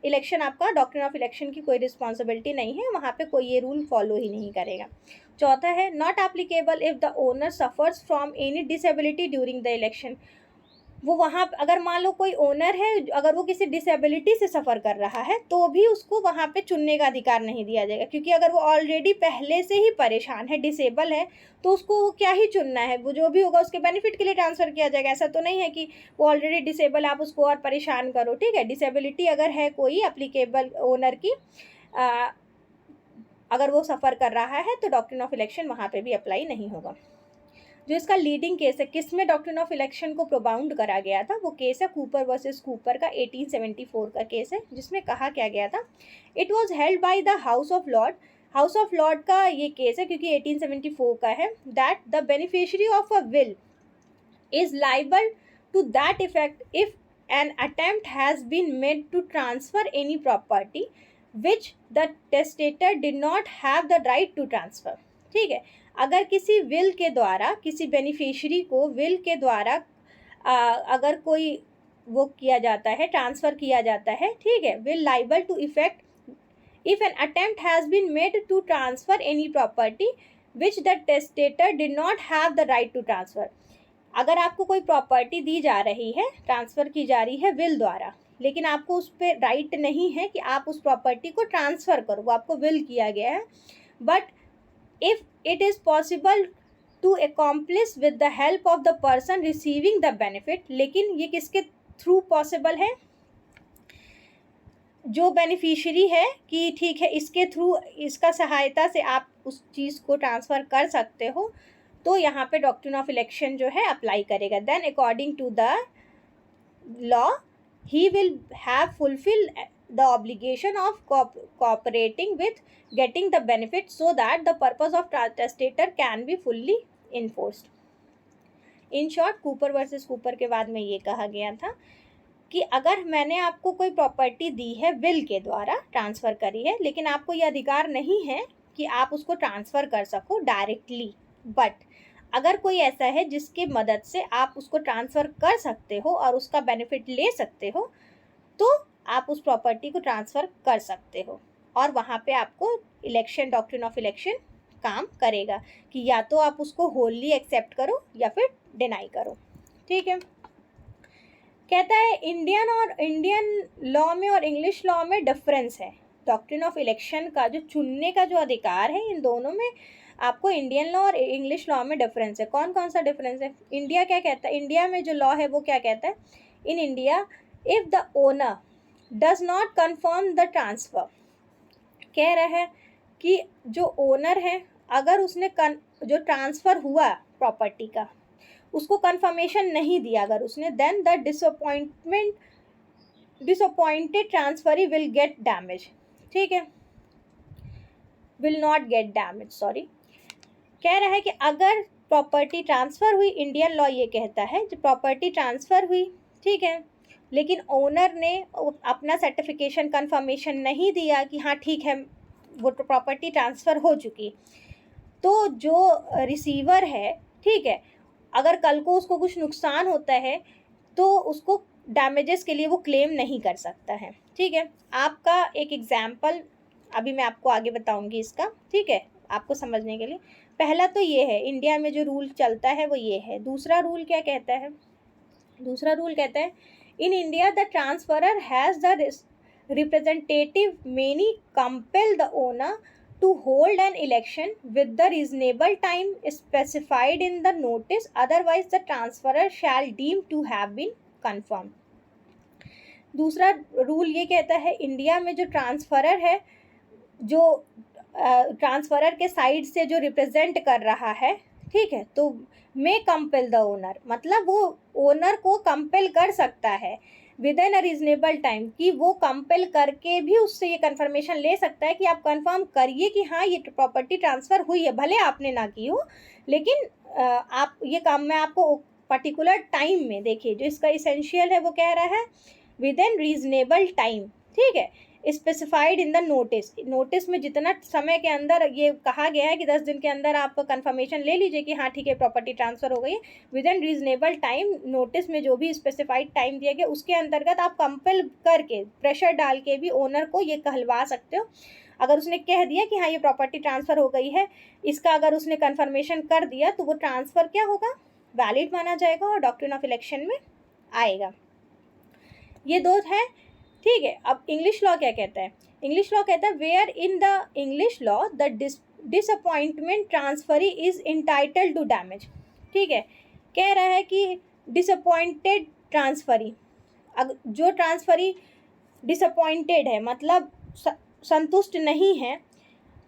इलेक्शन, आपका डॉक्ट्रिन ऑफ इलेक्शन की कोई रिस्पॉन्सिबिलिटी नहीं है, वहाँ पे कोई ये रूल फॉलो ही नहीं करेगा। चौथा है not applicable if the owner suffers from any disability during the election. वो वहाँ अगर मान लो कोई ओनर है, अगर वो किसी डिसेबिलिटी से सफ़र कर रहा है तो भी उसको वहाँ पे चुनने का अधिकार नहीं दिया जाएगा, क्योंकि अगर वो ऑलरेडी पहले से ही परेशान है, डिसेबल है, तो उसको क्या ही चुनना है, वो जो भी होगा उसके बेनिफिट के लिए ट्रांसफ़र किया जाएगा। ऐसा तो नहीं है कि वो ऑलरेडी डिसेबल आप उसको और परेशान करो, ठीक है। डिसेबिलिटी अगर है कोई एप्लीकेबल ओनर की, अगर वो सफ़र कर रहा है तो डॉक्ट्रिन ऑफ इलेक्शन वहाँ पे भी अप्लाई नहीं होगा। जो इसका लीडिंग केस है, किस में डॉक्ट्रिन ऑफ इलेक्शन को प्रोबाउंड करा गया था, वो केस है कूपर वर्सेस कूपर का 1874 का केस है, जिसमें कहा क्या गया था, it was held by the House of Lord. House of Lord का ये केस है क्योंकि 1874 का है, that the beneficiary of a will is liable to that effect if an attempt has been made to transfer any property which the testator did not have the right to transfer. ठीक है, अगर किसी will के द्वारा किसी beneficiary को will के द्वारा अगर कोई वो किया जाता है, ट्रांसफ़र किया जाता है, ठीक है, will liable to effect if an attempt has been made to transfer any property which the testator did not have the right to transfer. अगर आपको कोई प्रॉपर्टी दी जा रही है, ट्रांसफ़र की जा रही है विल द्वारा, लेकिन आपको उस पर राइट नहीं है कि आप उस प्रॉपर्टी को ट्रांसफ़र करो, वो आपको विल किया गया है, but if it is possible to accomplish with the help of the person receiving the benefit, लेकिन ये किसके थ्रू पॉसिबल है, जो बेनिफिशियरी है कि ठीक है इसके थ्रू, इसका सहायता से आप उस चीज़ को ट्रांसफ़र कर सकते हो, तो यहाँ पे डॉक्ट्रिन ऑफ इलेक्शन जो है अप्लाई करेगा। Then according to the law he will have fulfil the obligation of cooperating with getting the benefit so that the purpose of testator can be fully enforced. In short, Cooper versus Cooper के बाद में ये कहा गया था कि अगर मैंने आपको कोई प्रॉपर्टी दी है विल के द्वारा ट्रांसफ़र करी है, लेकिन आपको ये अधिकार नहीं है कि आप उसको ट्रांसफ़र कर सको डायरेक्टली, बट अगर कोई ऐसा है जिसकी मदद से आप उसको ट्रांसफ़र कर सकते हो और उसका बेनिफिट ले सकते हो, तो आप उस प्रॉपर्टी को ट्रांसफ़र कर सकते हो, और वहाँ पे आपको इलेक्शन, डॉक्ट्रिन ऑफ इलेक्शन काम करेगा कि या तो आप उसको होली एक्सेप्ट करो या फिर डिनाई करो। ठीक है, कहता है इंडियन लॉ में और इंग्लिश लॉ में डिफरेंस है। डॉक्ट्रिन ऑफ इलेक्शन का जो चुनने का जो अधिकार है, इन दोनों में आपको इंडियन लॉ और इंग्लिश लॉ में डिफरेंस है। कौन कौन सा डिफरेंस है? इंडिया क्या कहता है, इंडिया में जो लॉ है वो क्या कहता है, in India if the owner does not confirm the transfer, कह रहा है कि जो ओनर है अगर उसने जो ट्रांसफ़र हुआ प्रॉपर्टी का उसको कन्फर्मेशन नहीं दिया अगर उसने, then the disappointed transferee will get damage. ठीक है, will not get damage, sorry. कह रहा है कि अगर प्रॉपर्टी ट्रांसफ़र हुई, इंडियन लॉ ये कहता है जब प्रॉपर्टी ट्रांसफ़र हुई, ठीक है, लेकिन ओनर ने अपना सर्टिफिकेशन कन्फर्मेशन नहीं दिया कि हाँ ठीक है वो तो प्रॉपर्टी ट्रांसफ़र हो चुकी, तो जो रिसीवर है, ठीक है, अगर कल को उसको कुछ नुकसान होता है तो उसको डैमेजेस के लिए वो क्लेम नहीं कर सकता है। ठीक है, आपका एक एग्जाम्पल अभी मैं आपको आगे बताऊंगी इसका, ठीक है, आपको समझने के लिए। पहला तो ये है इंडिया में जो रूल चलता है वो ये है। दूसरा रूल क्या कहता है? दूसरा रूल कहता है in India the transferor has the representative many compel the owner to hold an election with the reasonable time specified in the notice, otherwise the transferor shall deem to have been confirmed. दूसरा rule ये कहता है India में जो transferor है, जो transferor के side से जो रिप्रेजेंट कर रहा है, ठीक है, तो मे कंपेल द ओनर, मतलब वो ओनर को कंपेल कर सकता है with in a reasonable time, कि वो कंपेल करके भी उससे ये कंफर्मेशन ले सकता है कि आप कंफर्म करिए कि हाँ ये प्रॉपर्टी ट्रांसफ़र हुई है, भले आपने ना की हो, लेकिन आप ये काम मैं आपको पर्टिकुलर टाइम में, देखिए जो इसका इसेंशियल है वो कह रहा है विद इन रीजनेबल टाइम, ठीक है, specified in the notice, notice में जितना समय के अंदर ये कहा गया है कि 10 दिन के अंदर आप कंफर्मेशन ले लीजिए कि हाँ ठीक है प्रॉपर्टी ट्रांसफ़र हो गई है, with in reasonable time, notice में जो भी स्पेसिफाइड टाइम दिया गया उसके अंतर्गत आप कंपेल करके प्रेशर डाल के भी ओनर को ये कहलवा सकते हो। अगर उसने कह दिया कि हाँ ये प्रॉपर्टी ट्रांसफ़र हो गई है, इसका अगर उसने कन्फर्मेशन कर दिया तो वो ट्रांसफ़र क्या होगा, वैलिड माना जाएगा और डॉक्ट्रिन ऑफ इलेक्शन में आएगा। ये दो है, ठीक है। अब इंग्लिश लॉ क्या कहता है, इंग्लिश लॉ कहता है where in the English law the disappointment transferee is entitled to damage, ठीक है। कह रहा है कि डिसअपॉइंटेड ट्रांसफरी, जो ट्रांसफरी डिसअपॉइंटेड है मतलब संतुष्ट नहीं है,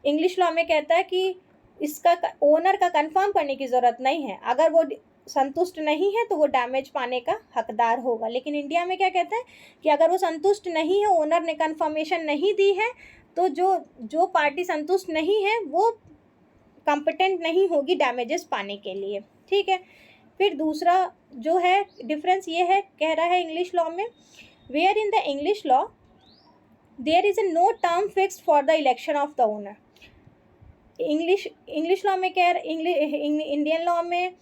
इंग्लिश लॉ में कहता है कि इसका ओनर का कंफर्म करने की ज़रूरत नहीं है, अगर वो संतुष्ट नहीं है तो वो डैमेज पाने का हकदार होगा। लेकिन इंडिया में क्या कहता है कि अगर वो संतुष्ट नहीं है, ओनर ने कंफर्मेशन नहीं दी है, तो जो पार्टी संतुष्ट नहीं है वो कॉम्पिटेंट नहीं होगी डैमेजेस पाने के लिए, ठीक है। फिर दूसरा जो है डिफरेंस ये है, कह रहा है इंग्लिश लॉ में where in the English law there is a no term fixed for the election of the owner. English law में कह इंडियन लॉ में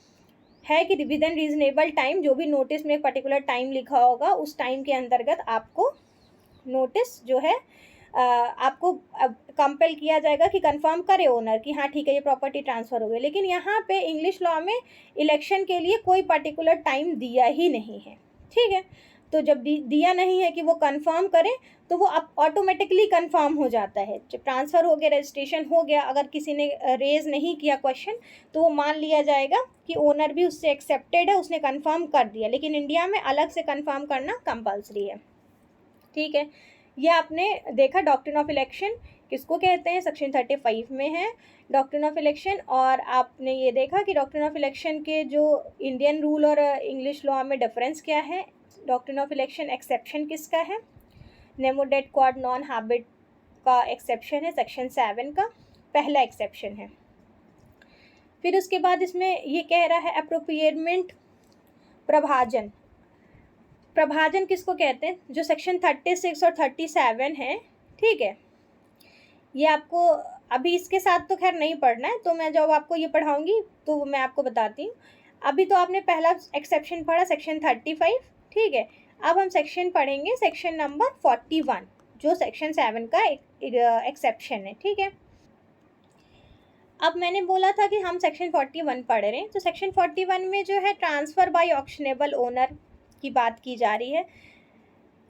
है कि विद इन रीजनेबल टाइम, जो भी नोटिस में एक पर्टिकुलर टाइम लिखा होगा उस टाइम के अंतर्गत आपको नोटिस जो है आपको कंपेल किया जाएगा कि कंफर्म करे ओनर कि हाँ ठीक है ये प्रॉपर्टी ट्रांसफ़र हो गई। लेकिन यहाँ पे इंग्लिश लॉ में इलेक्शन के लिए कोई पर्टिकुलर टाइम दिया ही नहीं है, ठीक है। तो जब दिया नहीं है कि वो कंफर्म करें तो वो अब ऑटोमेटिकली कंफर्म हो जाता है। जब ट्रांसफ़र हो गया, रजिस्ट्रेशन हो गया, अगर किसी ने रेज नहीं किया क्वेश्चन तो वो मान लिया जाएगा कि ओनर भी उससे एक्सेप्टेड है, उसने कंफर्म कर दिया। लेकिन इंडिया में अलग से कंफर्म करना कंपल्सरी है, ठीक है। ये आपने देखा डॉक्ट्रिन ऑफ इलेक्शन किसको कहते हैं, सेक्शन 35 में है डॉक्ट्रिन ऑफ इलेक्शन। और आपने ये देखा कि डॉक्ट्रिन ऑफ इलेक्शन के जो इंडियन रूल और इंग्लिश लॉ में डिफरेंस क्या है। डॉक्ट्रिन ऑफ इलेक्शन एक्सेप्शन किसका है, nemo dat quod non habit का एक्सेप्शन है, सेक्शन 7 का पहला एक्सेप्शन है। फिर उसके बाद इसमें ये कह रहा है अप्रोप्रिएटमेंट प्रभाजन। प्रभाजन किसको कहते हैं, जो सेक्शन 36 और 37 है, ठीक है। ये आपको अभी इसके साथ तो खैर नहीं पढ़ना है, तो मैं जब आपको ये पढ़ाऊंगी तो मैं आपको बताती हूँ। अभी तो आपने पहला एक्सेप्शन पढ़ा सेक्शन 35, ठीक है। अब हम सेक्शन पढ़ेंगे सेक्शन नंबर 41 जो सेक्शन 7 का एक्सेप्शन है, ठीक है। अब मैंने बोला था कि हम सेक्शन 41 पढ़ रहे हैं, तो सेक्शन 41 में जो है ट्रांसफ़र बाय ऑक्शनेबल ओनर की बात की जा रही है।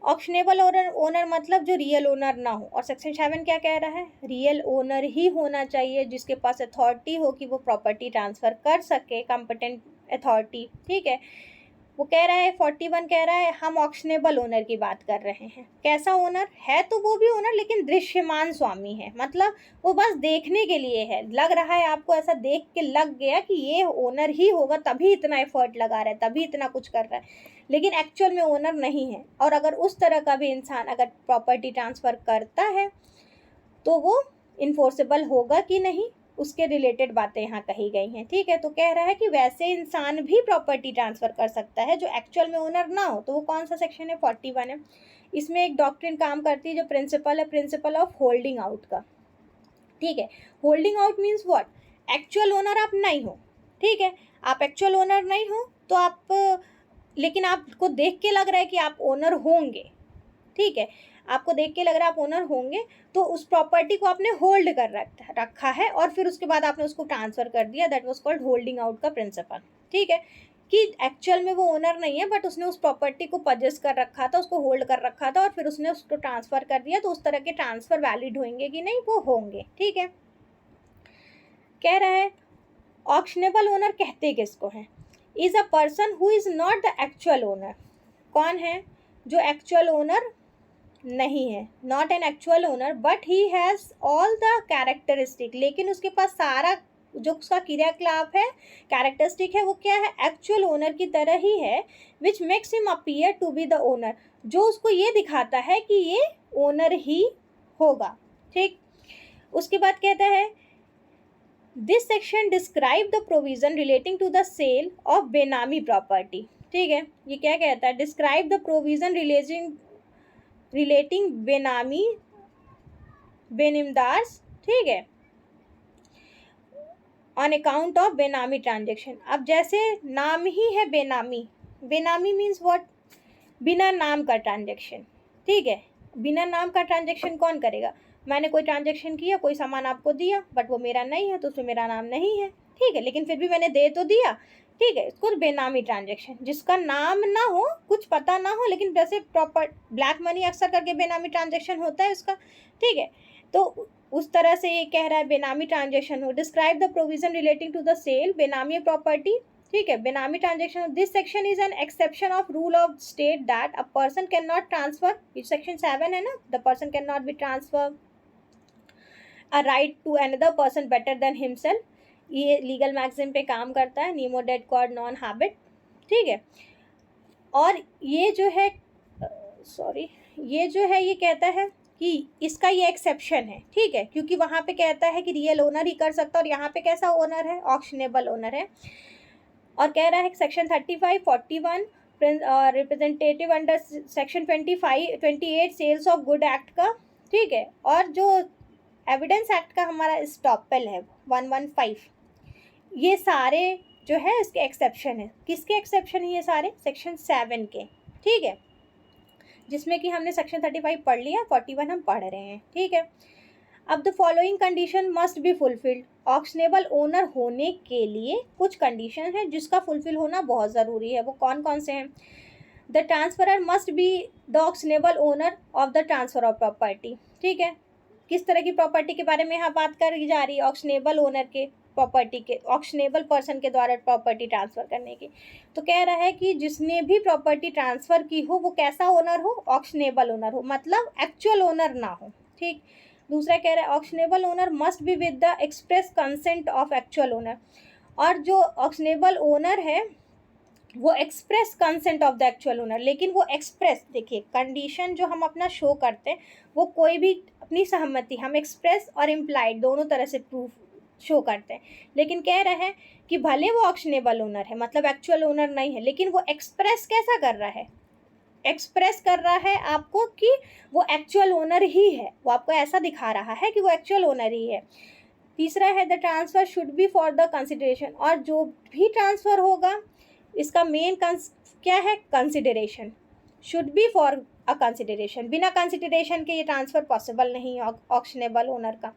ऑक्शनेबल ओनर मतलब जो रियल ओनर ना हो, और सेक्शन 7 क्या कह रहा है, रियल ओनर ही होना चाहिए जिसके पास अथॉरिटी हो कि वो प्रॉपर्टी ट्रांसफ़र कर सके, कॉम्पिटेंट अथॉरिटी, ठीक है। वो कह रहा है 41 कह रहा है हम ऑक्शनेबल ओनर की बात कर रहे हैं। कैसा ओनर है, तो वो भी ओनर लेकिन दृश्यमान स्वामी है, मतलब वो बस देखने के लिए है, लग रहा है आपको ऐसा देख के लग गया कि ये ओनर ही होगा तभी इतना एफर्ट लगा रहा है, तभी इतना कुछ कर रहा है, लेकिन एक्चुअल में ओनर नहीं है। और अगर उस तरह का भी इंसान अगर प्रॉपर्टी ट्रांसफ़र करता है तो वो इन्फोर्सेबल होगा कि नहीं, उसके रिलेटेड बातें यहाँ कही गई हैं, ठीक है। तो कह रहा है कि वैसे इंसान भी प्रॉपर्टी ट्रांसफ़र कर सकता है जो एक्चुअल में ओनर ना हो। तो वो कौन सा सेक्शन है, 41 है। इसमें एक डॉक्ट्रिन काम करती है जो प्रिंसिपल है, प्रिंसिपल ऑफ होल्डिंग आउट का, ठीक है। Holding out means what, actual owner आप नहीं हो, ठीक है। आप एक्चुअल ओनर नहीं हो तो आप, लेकिन आपको देख के लग रहा है कि आप ओनर होंगे, ठीक है। आपको देख के लग रहा है आप ओनर होंगे, तो उस प्रॉपर्टी को आपने होल्ड कर रखा है और फिर उसके बाद आपने उसको ट्रांसफ़र कर दिया, that was called holding out का प्रिंसिपल, ठीक है। कि एक्चुअल में वो ओनर नहीं है बट उसने उस प्रॉपर्टी को पजेस कर रखा था, उसको होल्ड कर रखा था और फिर उसने उसको ट्रांसफ़र कर दिया। तो उस तरह के ट्रांसफ़र वैलिड होंगे कि नहीं, वो होंगे, ठीक है। कह रहा है ऑक्शनेबल ओनर कहते किसको हैं, is a person who is not the actual owner. कौन है, जो एक्चुअल ओनर नहीं है, not an actual owner but he has all the characteristic, लेकिन उसके पास सारा जो उसका क्रियाकलाप है, कैरेक्टरिस्टिक है, वो क्या है, एक्चुअल ओनर की तरह ही है, which makes him appear to be the owner, जो उसको ये दिखाता है कि ये ओनर ही होगा, ठीक। उसके बाद कहता है this section describe the provision relating to the sale of benami property, ठीक है। ये क्या कहता है, डिस्क्राइब द प्रोविज़न रिलेटिंग बेनामी बेनिमदार्स, ठीक है, ऑन अकाउंट ऑफ बेनामी ट्रांजेक्शन। अब जैसे नाम ही है बेनामी, बेनामी मीन्स व्हाट, बिना नाम का ट्रांजेक्शन, ठीक है। बिना नाम का ट्रांजेक्शन कौन करेगा? मैंने कोई ट्रांजेक्शन किया, कोई सामान आपको दिया, बट वो मेरा नहीं है तो उसमें मेरा नाम नहीं है, ठीक है, लेकिन फिर भी मैंने दे तो दिया, ठीक है, इसको बेनामी ट्रांजेक्शन। जिसका नाम ना हो, कुछ पता ना हो, लेकिन वैसे प्रॉपर ब्लैक मनी अक्सर करके बेनामी ट्रांजेक्शन होता है उसका, ठीक है। तो उस तरह से ये कह रहा है बेनामी ट्रांजेक्शन हो। Describe the provision relating to the sale benami property, ठीक है, benami transaction. This section is an exception of rule of state that a person can not transfer, ये सेक्शन 7 है ना, the person can not be transfer a right to another person better than himself. ये legal maxim पे काम करता है, nemo dat quod non habit, ठीक है। और ये जो है सॉरी ये जो है ये कहता है कि इसका ये एक्सेप्शन है, ठीक है, क्योंकि वहाँ पे कहता है कि रियल ओनर ही कर सकता है, और यहाँ पे कैसा ओनर है? ऑक्शनेबल ओनर है। और कह रहा है section 35, 41 representative under section 25, 28 sales of good act का, ठीक है। और जो एविडेंस एक्ट का हमारा स्टॉपेल है 115, ये सारे जो है इसके एक्सेप्शन है। किसके एक्सेप्शन है ये सारे? सेक्शन 7 के, ठीक है, जिसमें कि हमने सेक्शन 35 पढ़ लिया, 41 हम पढ़ रहे हैं, ठीक है। अब the following condition must be fulfilled, ऑक्शनेबल owner होने के लिए कुछ कंडीशन है जिसका फुलफिल होना बहुत ज़रूरी है। वो कौन कौन से हैं? The transferor must be the actionable owner of the transfer of property, ठीक है। किस तरह की प्रॉपर्टी के बारे में यहाँ बात करी जा रही है? ऑक्शनेबल ओनर के प्रॉपर्टी के, ऑक्शनेबल पर्सन के द्वारा प्रॉपर्टी ट्रांसफ़र करने की। तो कह रहा है कि जिसने भी प्रॉपर्टी ट्रांसफ़र की हो वो कैसा ओनर हो? ऑक्शनेबल ओनर हो, मतलब एक्चुअल ओनर ना हो, ठीक। दूसरा कह रहा है ऑक्शनेबल owner must be with the express consent of actual owner, और जो ऑक्शनेबल ओनर है वो express consent of the actual owner, लेकिन वो एक्सप्रेस, देखिए कंडीशन जो हम अपना शो करते हैं वो कोई भी अपनी सहमति हम एक्सप्रेस और इम्प्लाइड दोनों तरह से प्रूफ शो करते हैं, लेकिन कह रहे हैं कि भले वो ऑक्शनेबल ओनर है, मतलब एक्चुअल ओनर नहीं है, लेकिन वो एक्सप्रेस कैसा कर रहा है? एक्सप्रेस कर रहा है आपको कि वो एक्चुअल ओनर ही है, वो आपको ऐसा दिखा रहा है कि वो एक्चुअल ओनर ही है। तीसरा है the transfer should B for the consideration, और जो भी ट्रांसफ़र होगा इसका मेन क्या है? Consideration, should be for a consideration, बिना कंसिडरेशन के ये ट्रांसफ़र पॉसिबल नहीं है ऑक्शनेबल ओनर का।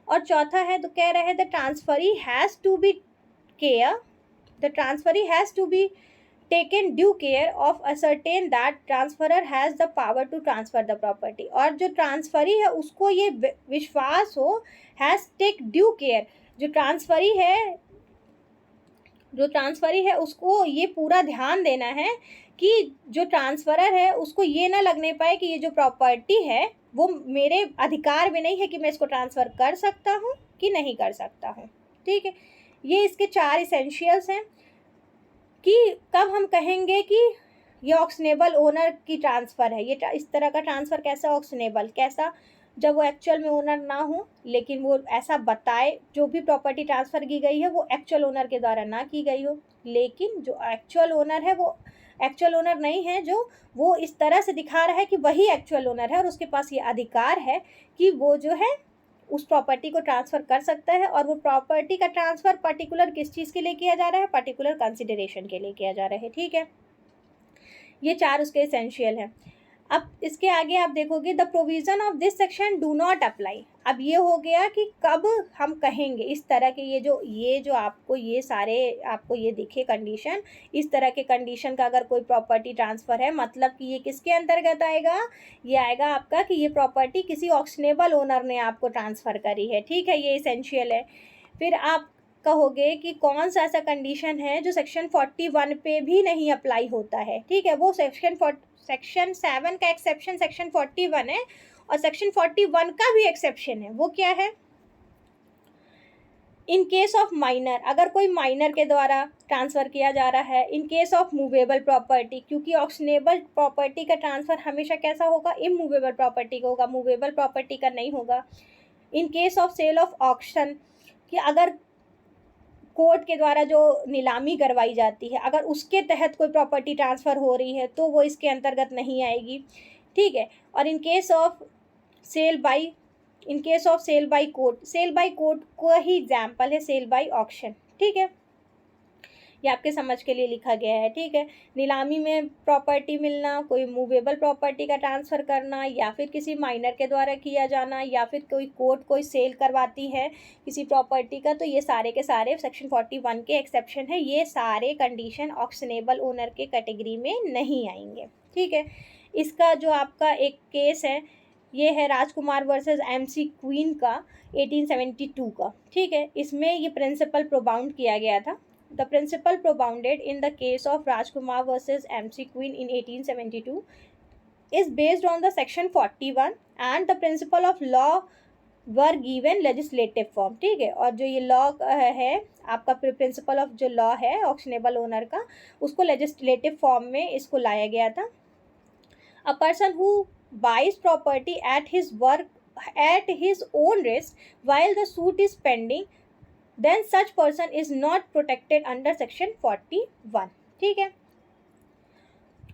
और चौथा है तो कह रहे हैं the transferee has to be care, the transferee has to be taken due care of ascertain that transferor has the power to transfer the property, और जो ट्रांसफरी है उसको ये विश्वास हो, हैज़ टेक ड्यू केयर, जो ट्रांसफरी है उसको ये पूरा ध्यान देना है कि जो ट्रांसफरर है उसको ये ना लगने पाए कि ये जो प्रॉपर्टी है वो मेरे अधिकार में नहीं है कि मैं इसको ट्रांसफ़र कर सकता हूँ कि नहीं कर सकता हूँ, ठीक है। ये इसके 4 इसेंशियल्स हैं कि कब हम कहेंगे कि ये ऑक्शनेबल ओनर की ट्रांसफ़र है। ये इस तरह का ट्रांसफ़र कैसा ऑक्शनेबल, कैसा? जब वो एक्चुअल में ओनर ना हो, लेकिन वो ऐसा बताए जो भी प्रॉपर्टी ट्रांसफ़र की गई है वो एक्चुअल ओनर के द्वारा ना की गई हो, लेकिन जो एक्चुअल ओनर है वो एक्चुअल ओनर नहीं है, जो वो इस तरह से दिखा रहा है कि वही एक्चुअल ओनर है और उसके पास ये अधिकार है कि वो जो है उस प्रॉपर्टी को ट्रांसफ़र कर सकता है। और वो प्रॉपर्टी का ट्रांसफ़र पर्टिकुलर किस चीज़ के लिए किया जा रहा है? पर्टिकुलर कंसिडरेशन के लिए किया जा रहा है, ठीक है। ये 4 उसके एसेंशियल हैं। अब इसके आगे आप देखोगे the provision of this section do not apply. अब ये हो गया कि कब हम कहेंगे इस तरह के ये जो आपको ये सारे आपको ये दिखे कंडीशन, इस तरह के कंडीशन का अगर कोई प्रॉपर्टी ट्रांसफ़र है, मतलब कि ये किसके अंतर्गत आएगा? ये आएगा आपका कि ये प्रॉपर्टी किसी ऑक्शनेबल ओनर ने आपको ट्रांसफ़र करी है, ठीक है, ये एसेंशियल है। फिर आप कहोगे कि कौन सा ऐसा कंडीशन है जो सेक्शन 41 पे भी नहीं अप्लाई होता है, ठीक है। वो सेक्शन 7 का एक्सेप्शन सेक्शन 41 है, और सेक्शन 41 का भी एक्सेप्शन है। वो क्या है? इन केस ऑफ माइनर, अगर कोई माइनर के द्वारा ट्रांसफ़र किया जा रहा है। इन केस ऑफ मूवेबल प्रॉपर्टी, क्योंकि ऑक्शनेबल प्रॉपर्टी का ट्रांसफ़र हमेशा कैसा होगा? इमूवेबल प्रॉपर्टी का होगा, मूवेबल प्रॉपर्टी का नहीं होगा। In case of sale of auction, कि अगर कोर्ट के द्वारा जो नीलामी करवाई जाती है, अगर उसके तहत कोई प्रॉपर्टी ट्रांसफ़र हो रही है तो वो इसके अंतर्गत नहीं आएगी, ठीक है। और in case of sale by in case of sale by court को ही एग्जाम्पल है सेल बाय ऑक्शन, ठीक है, ये आपके समझ के लिए लिखा गया है, ठीक है। नीलामी में प्रॉपर्टी मिलना, कोई मूवेबल प्रॉपर्टी का ट्रांसफ़र करना, या फिर किसी माइनर के द्वारा किया जाना, या फिर कोई कोर्ट कोई सेल करवाती है किसी प्रॉपर्टी का, तो ये सारे के सारे सेक्शन 41 के एक्सेप्शन है। ये सारे कंडीशन ऑक्शनेबल ओनर के कैटेगरी में नहीं आएंगे, ठीक है। इसका जो आपका एक केस है ये है राजकुमार वर्सेस MC क्वीन का 1872 का, ठीक है। इसमें ये प्रिंसिपल प्रोबाउंड किया गया था। The principle propounded in the case of Rajkumar versus MC Queen in 1872 is based on the section 41 and the principle of law were given legislative form, ठीक है। और जो ये लॉ है आपका प्रिंसिपल ऑफ जो लॉ है ऑक्शनेबल ओनर का, उसको लेजिस्लेटिव फॉर्म में इसको लाया गया था। A person who buys property at his own risk while the suit is pending, then such person is not protected under section 41, ठीक है।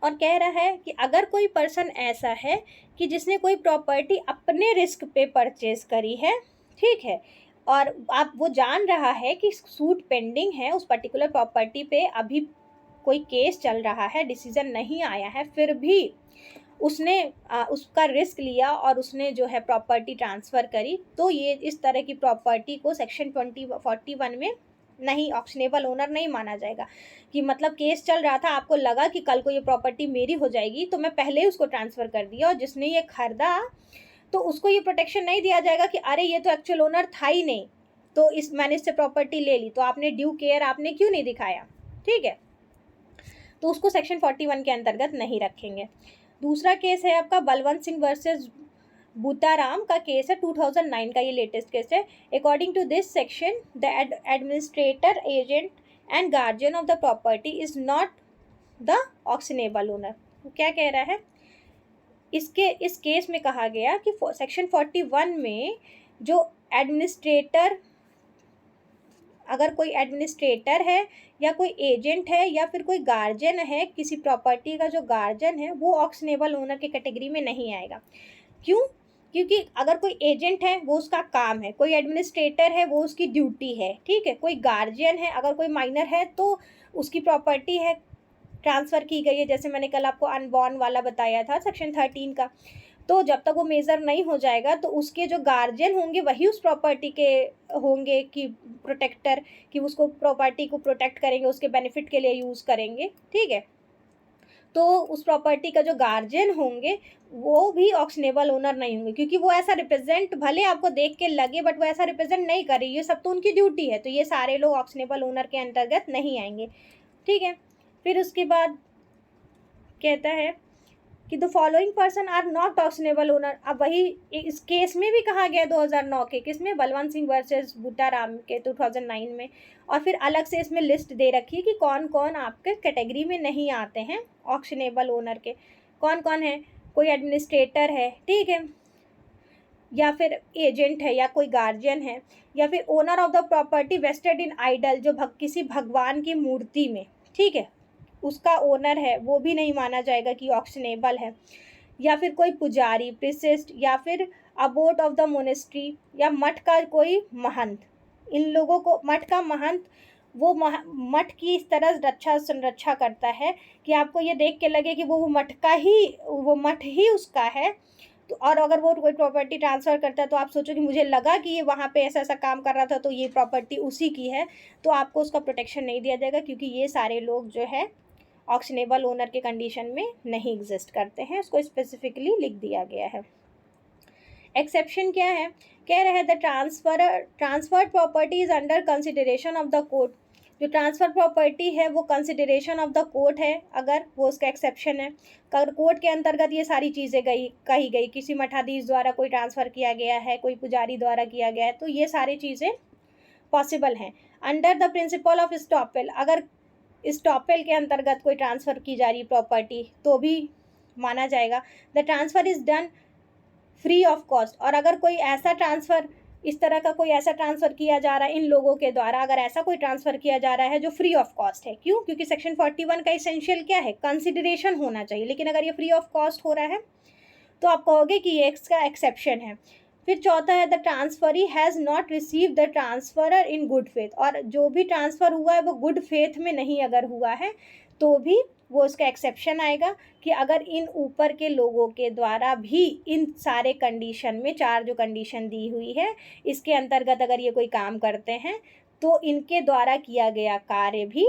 और कह रहा है कि अगर कोई पर्सन ऐसा है कि जिसने कोई प्रॉपर्टी अपने रिस्क पे परचेज करी है, ठीक है, और आप वो जान रहा है कि सूट पेंडिंग है उस पर्टिकुलर प्रॉपर्टी पे, अभी कोई केस चल रहा है, डिसीजन नहीं आया है, फिर भी उसने उसका रिस्क लिया और उसने जो है प्रॉपर्टी ट्रांसफ़र करी, तो ये इस तरह की प्रॉपर्टी को सेक्शन 41 में नहीं, ऑक्शनेबल ओनर नहीं माना जाएगा। कि मतलब केस चल रहा था, आपको लगा कि कल को ये प्रॉपर्टी मेरी हो जाएगी तो मैं पहले ही उसको ट्रांसफ़र कर दिया, और जिसने ये खरीदा तो उसको ये प्रोटेक्शन नहीं दिया जाएगा कि अरे ये तो एक्चुअल ओनर था ही नहीं, तो मैंने इससे प्रॉपर्टी ले ली, तो आपने ड्यू केयर आपने क्यों नहीं दिखाया, ठीक है, तो उसको सेक्शन 41 के अंतर्गत नहीं रखेंगे। दूसरा केस है आपका बलवंत सिंह वर्सेस बूताराम का केस है, 2009 का ये लेटेस्ट केस है। According to this section the administrator agent and guardian of the property is not the actionable owner. क्या कह रहा है इस केस में कहा गया कि सेक्शन 41 में जो एडमिनिस्ट्रेटर, अगर कोई एडमिनिस्ट्रेटर है या कोई एजेंट है या फिर कोई गार्जियन है, किसी प्रॉपर्टी का जो गार्जियन है, वो ऑक्शनेबल ओनर के कैटेगरी में नहीं आएगा। क्यों? क्योंकि अगर कोई एजेंट है वो उसका काम है, कोई एडमिनिस्ट्रेटर है वो उसकी ड्यूटी है, ठीक है, कोई गार्जियन है, अगर कोई माइनर है तो उसकी प्रॉपर्टी है ट्रांसफ़र की गई है, जैसे मैंने कल आपको अनबॉर्न वाला बताया था सेक्शन 13 का, तो जब तक वो मेजर नहीं हो जाएगा तो उसके जो गार्जियन होंगे वही उस प्रॉपर्टी के होंगे कि प्रोटेक्टर, कि उसको प्रॉपर्टी को प्रोटेक्ट करेंगे, उसके बेनिफिट के लिए यूज़ करेंगे, ठीक है। तो उस प्रॉपर्टी का जो गार्जियन होंगे वो भी ऑक्शनेबल ओनर नहीं होंगे, क्योंकि वो ऐसा रिप्रेजेंट, भले आपको देख के लगे बट वो ऐसा रिप्रेजेंट नहीं कर रही, ये सब तो उनकी ड्यूटी है, तो ये सारे लोग ऑक्शनेबल ओनर के अंतर्गत नहीं आएंगे, ठीक है। फिर उसके बाद कहता है कि the following person are not actionable owner. अब वही इस केस में भी कहा गया 2009 के किस में, बलवंत सिंह वर्सेस बूटाराम के 2009 में, और फिर अलग से इसमें लिस्ट दे रखी है कि कौन कौन आपके कैटेगरी में नहीं आते हैं ऑक्शनेबल ओनर के, कौन कौन है। कोई एडमिनिस्ट्रेटर है, ठीक है, या फिर एजेंट है, या कोई गार्जियन है, या फिर owner of the property vested in idol, जो किसी भगवान की मूर्ति में, ठीक है, उसका ओनर है, वो भी नहीं माना जाएगा कि ऑक्शनेबल है। या फिर कोई पुजारी, प्रीसिस्ट, या फिर अबोट ऑफ द मोनेस्ट्री, या मठ का कोई महंत, इन लोगों को, मठ का महंत वो मठ की इस तरह संरक्षा करता है कि आपको ये देख के लगे कि वो मठ ही उसका है। तो और अगर वो कोई प्रॉपर्टी ट्रांसफ़र करता है तो आप सोचो कि मुझे लगा कि ये वहाँ पे ऐसा ऐसा काम कर रहा था तो ये प्रॉपर्टी उसी की है, तो आपको उसका प्रोटेक्शन नहीं दिया जाएगा, क्योंकि ये सारे लोग जो है ऑक्शनेबल ओनर के कंडीशन में नहीं एग्जिस्ट करते हैं, उसको स्पेसिफिकली लिख दिया गया है। एक्सेप्शन क्या है, कह रहे हैं the transferred property is under consideration of the court. जो ट्रांसफ़र प्रॉपर्टी है वो कंसिडरेशन ऑफ द कोर्ट है, अगर वो उसका एक्सेप्शन है, अगर कोर्ट के अंतर्गत ये सारी चीज़ें कही गई, किसी मठाधीश द्वारा कोई ट्रांसफ़र किया गया है, कोई पुजारी द्वारा किया गया है, तो ये सारी चीज़ें पॉसिबल हैं। Under the principle of estoppel, अगर स्टॉपेल के अंतर्गत कोई ट्रांसफ़र की जा रही प्रॉपर्टी तो भी माना जाएगा। The transfer is done free of cost, और अगर कोई ऐसा ट्रांसफ़र, इस तरह का कोई ऐसा ट्रांसफ़र किया जा रहा है इन लोगों के द्वारा, अगर ऐसा कोई ट्रांसफ़र किया जा रहा है जो फ्री ऑफ कॉस्ट है, क्यों? क्योंकि सेक्शन 41 का इसेंशियल क्या है, कंसिडरेशन होना चाहिए, लेकिन अगर ये फ्री ऑफ कॉस्ट हो रहा है तो आप कहोगे कि ये इसका एक्सेप्शन है। फिर चौथा है the transferee has not receive the transferor in good faith, और जो भी ट्रांसफ़र हुआ है वो गुड फेथ में नहीं अगर हुआ है तो भी वो उसका एक्सेप्शन आएगा कि अगर इन ऊपर के लोगों के द्वारा भी इन सारे कंडीशन में, चार जो कंडीशन दी हुई है इसके अंतर्गत अगर ये कोई काम करते हैं तो इनके द्वारा किया गया कार्य भी,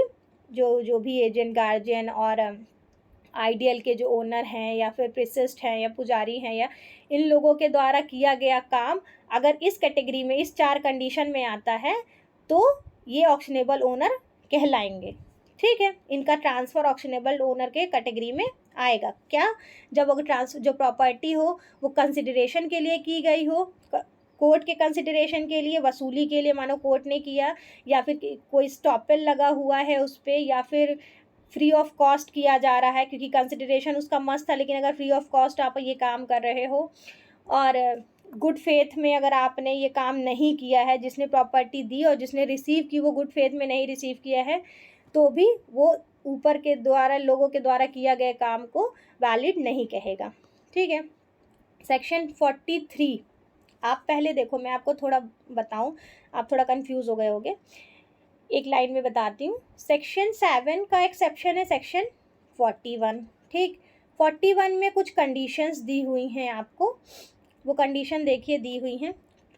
जो भी एजेंट, गार्जियन और आइडियल के जो ओनर हैं या फिर प्रिसिस्ट हैं या पुजारी हैं या इन लोगों के द्वारा किया गया काम अगर इस कैटेगरी में, इस चार कंडीशन में आता है तो ये ऑक्शनेबल ओनर कहलाएंगे। ठीक है, इनका ट्रांसफ़र ऑक्शनेबल ओनर के कैटेगरी में आएगा। क्या? जब अगर जो प्रॉपर्टी हो वो कंसिडरेशन के लिए की गई हो, कोर्ट के कंसिडरेशन के लिए, वसूली के लिए मानो कोर्ट ने किया, या फिर कोई स्टॉपेल लगा हुआ है उस पर, या फिर फ्री ऑफ कॉस्ट किया जा रहा है क्योंकि कंसिडरेशन उसका मस्त था, लेकिन अगर फ्री ऑफ कॉस्ट आप ये काम कर रहे हो और गुड फेथ में अगर आपने ये काम नहीं किया है, जिसने प्रॉपर्टी दी और जिसने रिसीव की वो गुड फेथ में नहीं रिसीव किया है, तो भी वो ऊपर के द्वारा, लोगों के द्वारा किया गया काम को वैलिड नहीं कहेगा। ठीक है, सेक्शन 43 आप पहले देखो, मैं आपको थोड़ा बताऊं, आप थोड़ा कंफ्यूज हो गए होगे, एक लाइन में बताती हूँ। सेक्शन 7 का एक्सेप्शन है सेक्शन 41। ठीक, 41 में कुछ कंडीशंस दी हुई हैं आपको, वो कंडीशन देखिए दी हुई हैं,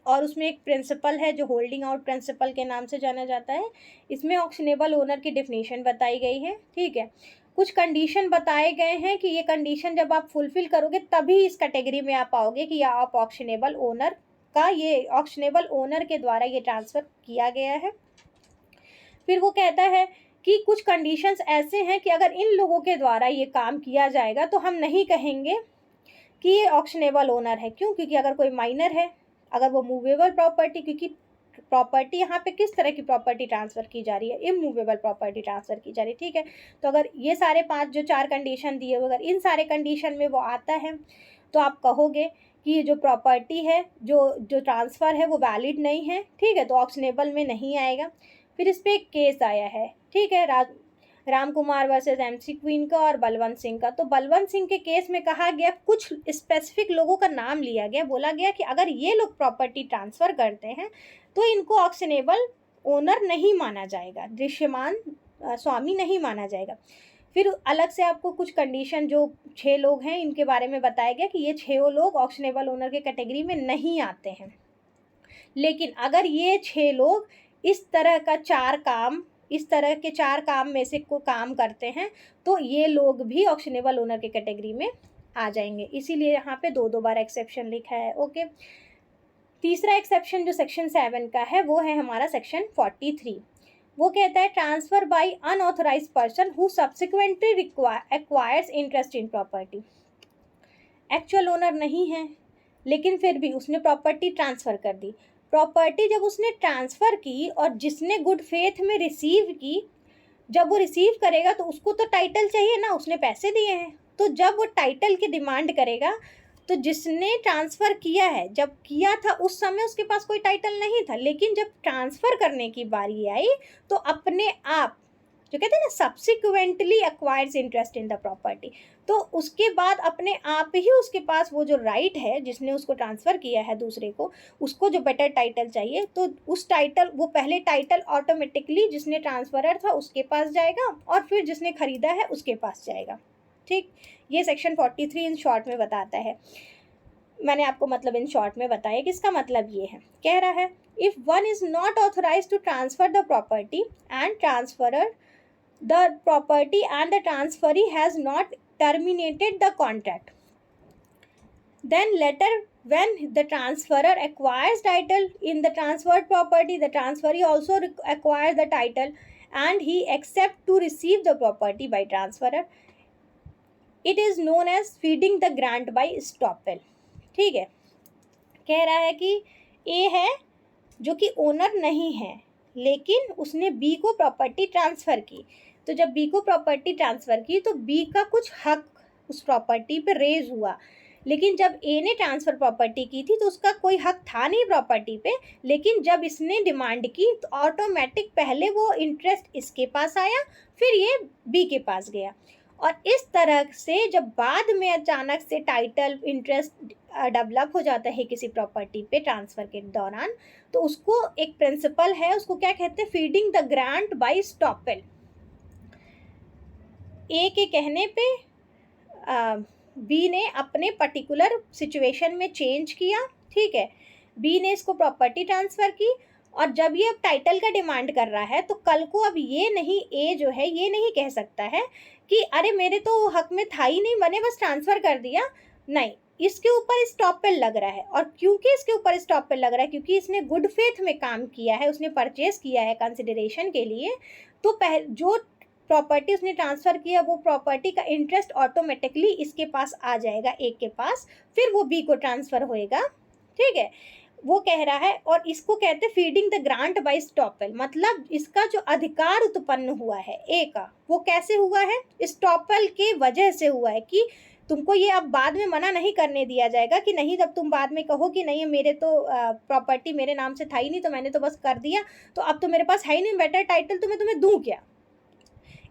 और उसमें एक प्रिंसिपल है जो होल्डिंग आउट प्रिंसिपल के नाम से जाना जाता है। इसमें ऑक्शनेबल ओनर की डेफिनेशन बताई गई है। ठीक है, कुछ कंडीशन बताए गए हैं कि ये कंडीशन जब आप फुलफिल करोगे तभी इस कैटेगरी में आप आओगे कि आप ऑक्शनेबल ओनर का, ये ऑक्शनेबल ओनर के द्वारा ये ट्रांसफ़र किया गया है। फिर वो कहता है कि कुछ कंडीशंस ऐसे हैं कि अगर इन लोगों के द्वारा ये काम किया जाएगा तो हम नहीं कहेंगे कि ये ऑक्शनेबल ओनर है। क्यों? क्योंकि अगर कोई माइनर है, अगर वो मूवेबल प्रॉपर्टी, क्योंकि प्रॉपर्टी यहाँ पे किस तरह की प्रॉपर्टी ट्रांसफ़र की जा रही है, इमूवेबल प्रॉपर्टी ट्रांसफ़र की जा रही है। ठीक है, तो अगर ये सारे पांच जो चार कंडीशन दिए हुए, अगर इन सारे कंडीशन में वो आता है तो आप कहोगे कि ये जो प्रॉपर्टी है, जो ट्रांसफ़र है वो वैलिड नहीं है। ठीक है, तो ऑक्शनेबल में नहीं आएगा। फिर इस पर एक केस आया है। ठीक है, Ram Kumar versus MC queen का और बलवंत सिंह का। तो बलवंत सिंह के केस में कहा गया, कुछ स्पेसिफिक लोगों का नाम लिया गया, बोला गया कि अगर ये लोग प्रॉपर्टी ट्रांसफ़र करते हैं तो इनको ऑक्शनेबल ओनर नहीं माना जाएगा, दृश्यमान स्वामी नहीं माना जाएगा। फिर अलग से आपको कुछ कंडीशन, जो 6 लोग हैं इनके बारे में बताया गया कि ये 6 लोग ऑक्शनेबल ओनर के कैटेगरी में नहीं आते हैं। लेकिन अगर ये 6 लोग इस तरह के चार काम में से को काम करते हैं तो ये लोग भी ऑक्शनेबल ओनर के कैटेगरी में आ जाएंगे। इसीलिए यहाँ पे 2 बार एक्सेप्शन लिखा है। ओके, तीसरा एक्सेप्शन जो सेक्शन 7 का है वो है हमारा सेक्शन 43। वो कहता है transfer by unauthorized person who subsequently acquires interest in property. Actual owner नहीं है लेकिन फिर भी उसने प्रॉपर्टी ट्रांसफ़र कर दी। प्रॉपर्टी जब उसने ट्रांसफ़र की और जिसने गुड फेथ में रिसीव की, जब वो रिसीव करेगा तो उसको तो टाइटल चाहिए ना, उसने पैसे दिए हैं, तो जब वो टाइटल की डिमांड करेगा तो जिसने ट्रांसफ़र किया है, जब किया था उस समय उसके पास कोई टाइटल नहीं था, लेकिन जब ट्रांसफ़र करने की बारी आई तो अपने आप, जो कहते हैं ना subsequently acquires interest in the property, तो उसके बाद अपने आप ही उसके पास वो जो राइट है, जिसने उसको ट्रांसफ़र किया है दूसरे को, उसको जो बेटर टाइटल चाहिए, तो उस टाइटल, वो पहले टाइटल ऑटोमेटिकली जिसने ट्रांसफरर था उसके पास जाएगा और फिर जिसने ख़रीदा है उसके पास जाएगा। ठीक, ये सेक्शन 43 इन शॉर्ट में बताता है। मैंने आपको मतलब इन शॉर्ट में बताया कि इसका मतलब ये है, कह रहा है if one is not authorize to transfer the property and transferor the property and the transferee has not terminated the contract, then later when the transferor acquires title in the transferred property, the transferee also acquires the title and he accepts to receive the property by transferor, it is known as feeding the grant by estoppel। ठीक है, कह रहा है कि ए है जो कि owner नहीं है लेकिन उसने बी को प्रॉपर्टी ट्रांसफ़र की, तो जब बी को प्रॉपर्टी ट्रांसफ़र की तो बी का कुछ हक उस प्रॉपर्टी पे रेज हुआ, लेकिन जब ए ने ट्रांसफ़र प्रॉपर्टी की थी तो उसका कोई हक था नहीं प्रॉपर्टी पे, लेकिन जब इसने डिमांड की तो ऑटोमेटिक पहले वो इंटरेस्ट इसके पास आया, फिर ये बी के पास गया, और इस तरह से जब बाद में अचानक से टाइटल इंटरेस्ट डेवलप हो जाता है किसी प्रॉपर्टी पे ट्रांसफ़र के दौरान, तो उसको एक प्रिंसिपल है, उसको क्या कहते हैं, feeding the grant by estoppel. A के कहने पे बी ने अपने पर्टिकुलर सिचुएशन में चेंज किया, ठीक है, बी ने इसको प्रॉपर्टी ट्रांसफ़र की, और जब ये अब टाइटल का डिमांड कर रहा है तो कल को अब ये नहीं, ए जो है ये नहीं कह सकता है कि अरे मेरे तो हक में था ही नहीं, मैंने बस ट्रांसफ़र कर दिया। नहीं, इसके ऊपर स्टॉपेल लग रहा है, और क्योंकि इसके ऊपर स्टॉपेल लग रहा है क्योंकि इसने गुड फेथ में काम किया है, उसने परचेज किया है कंसिडरेशन के लिए, तो जो प्रॉपर्टी उसने ट्रांसफ़र किया वो प्रॉपर्टी का इंटरेस्ट ऑटोमेटिकली इसके पास आ जाएगा, एक के पास, फिर वो बी को ट्रांसफ़र होएगा, ठीक है, वो कह रहा है। और इसको कहते हैं feeding the grant by estoppel, मतलब इसका जो अधिकार उत्पन्न हुआ है ए का, वो कैसे हुआ है, स्टॉपेल के वजह से हुआ है, कि तुमको ये अब बाद में मना नहीं करने दिया जाएगा कि नहीं, जब तुम बाद में कहो कि नहीं मेरे तो प्रॉपर्टी मेरे नाम से था ही नहीं, तो मैंने तो बस कर दिया, तो अब तो मेरे पास है ही नहीं बेटर टाइटल, तो मैं तुम्हें दूँ क्या।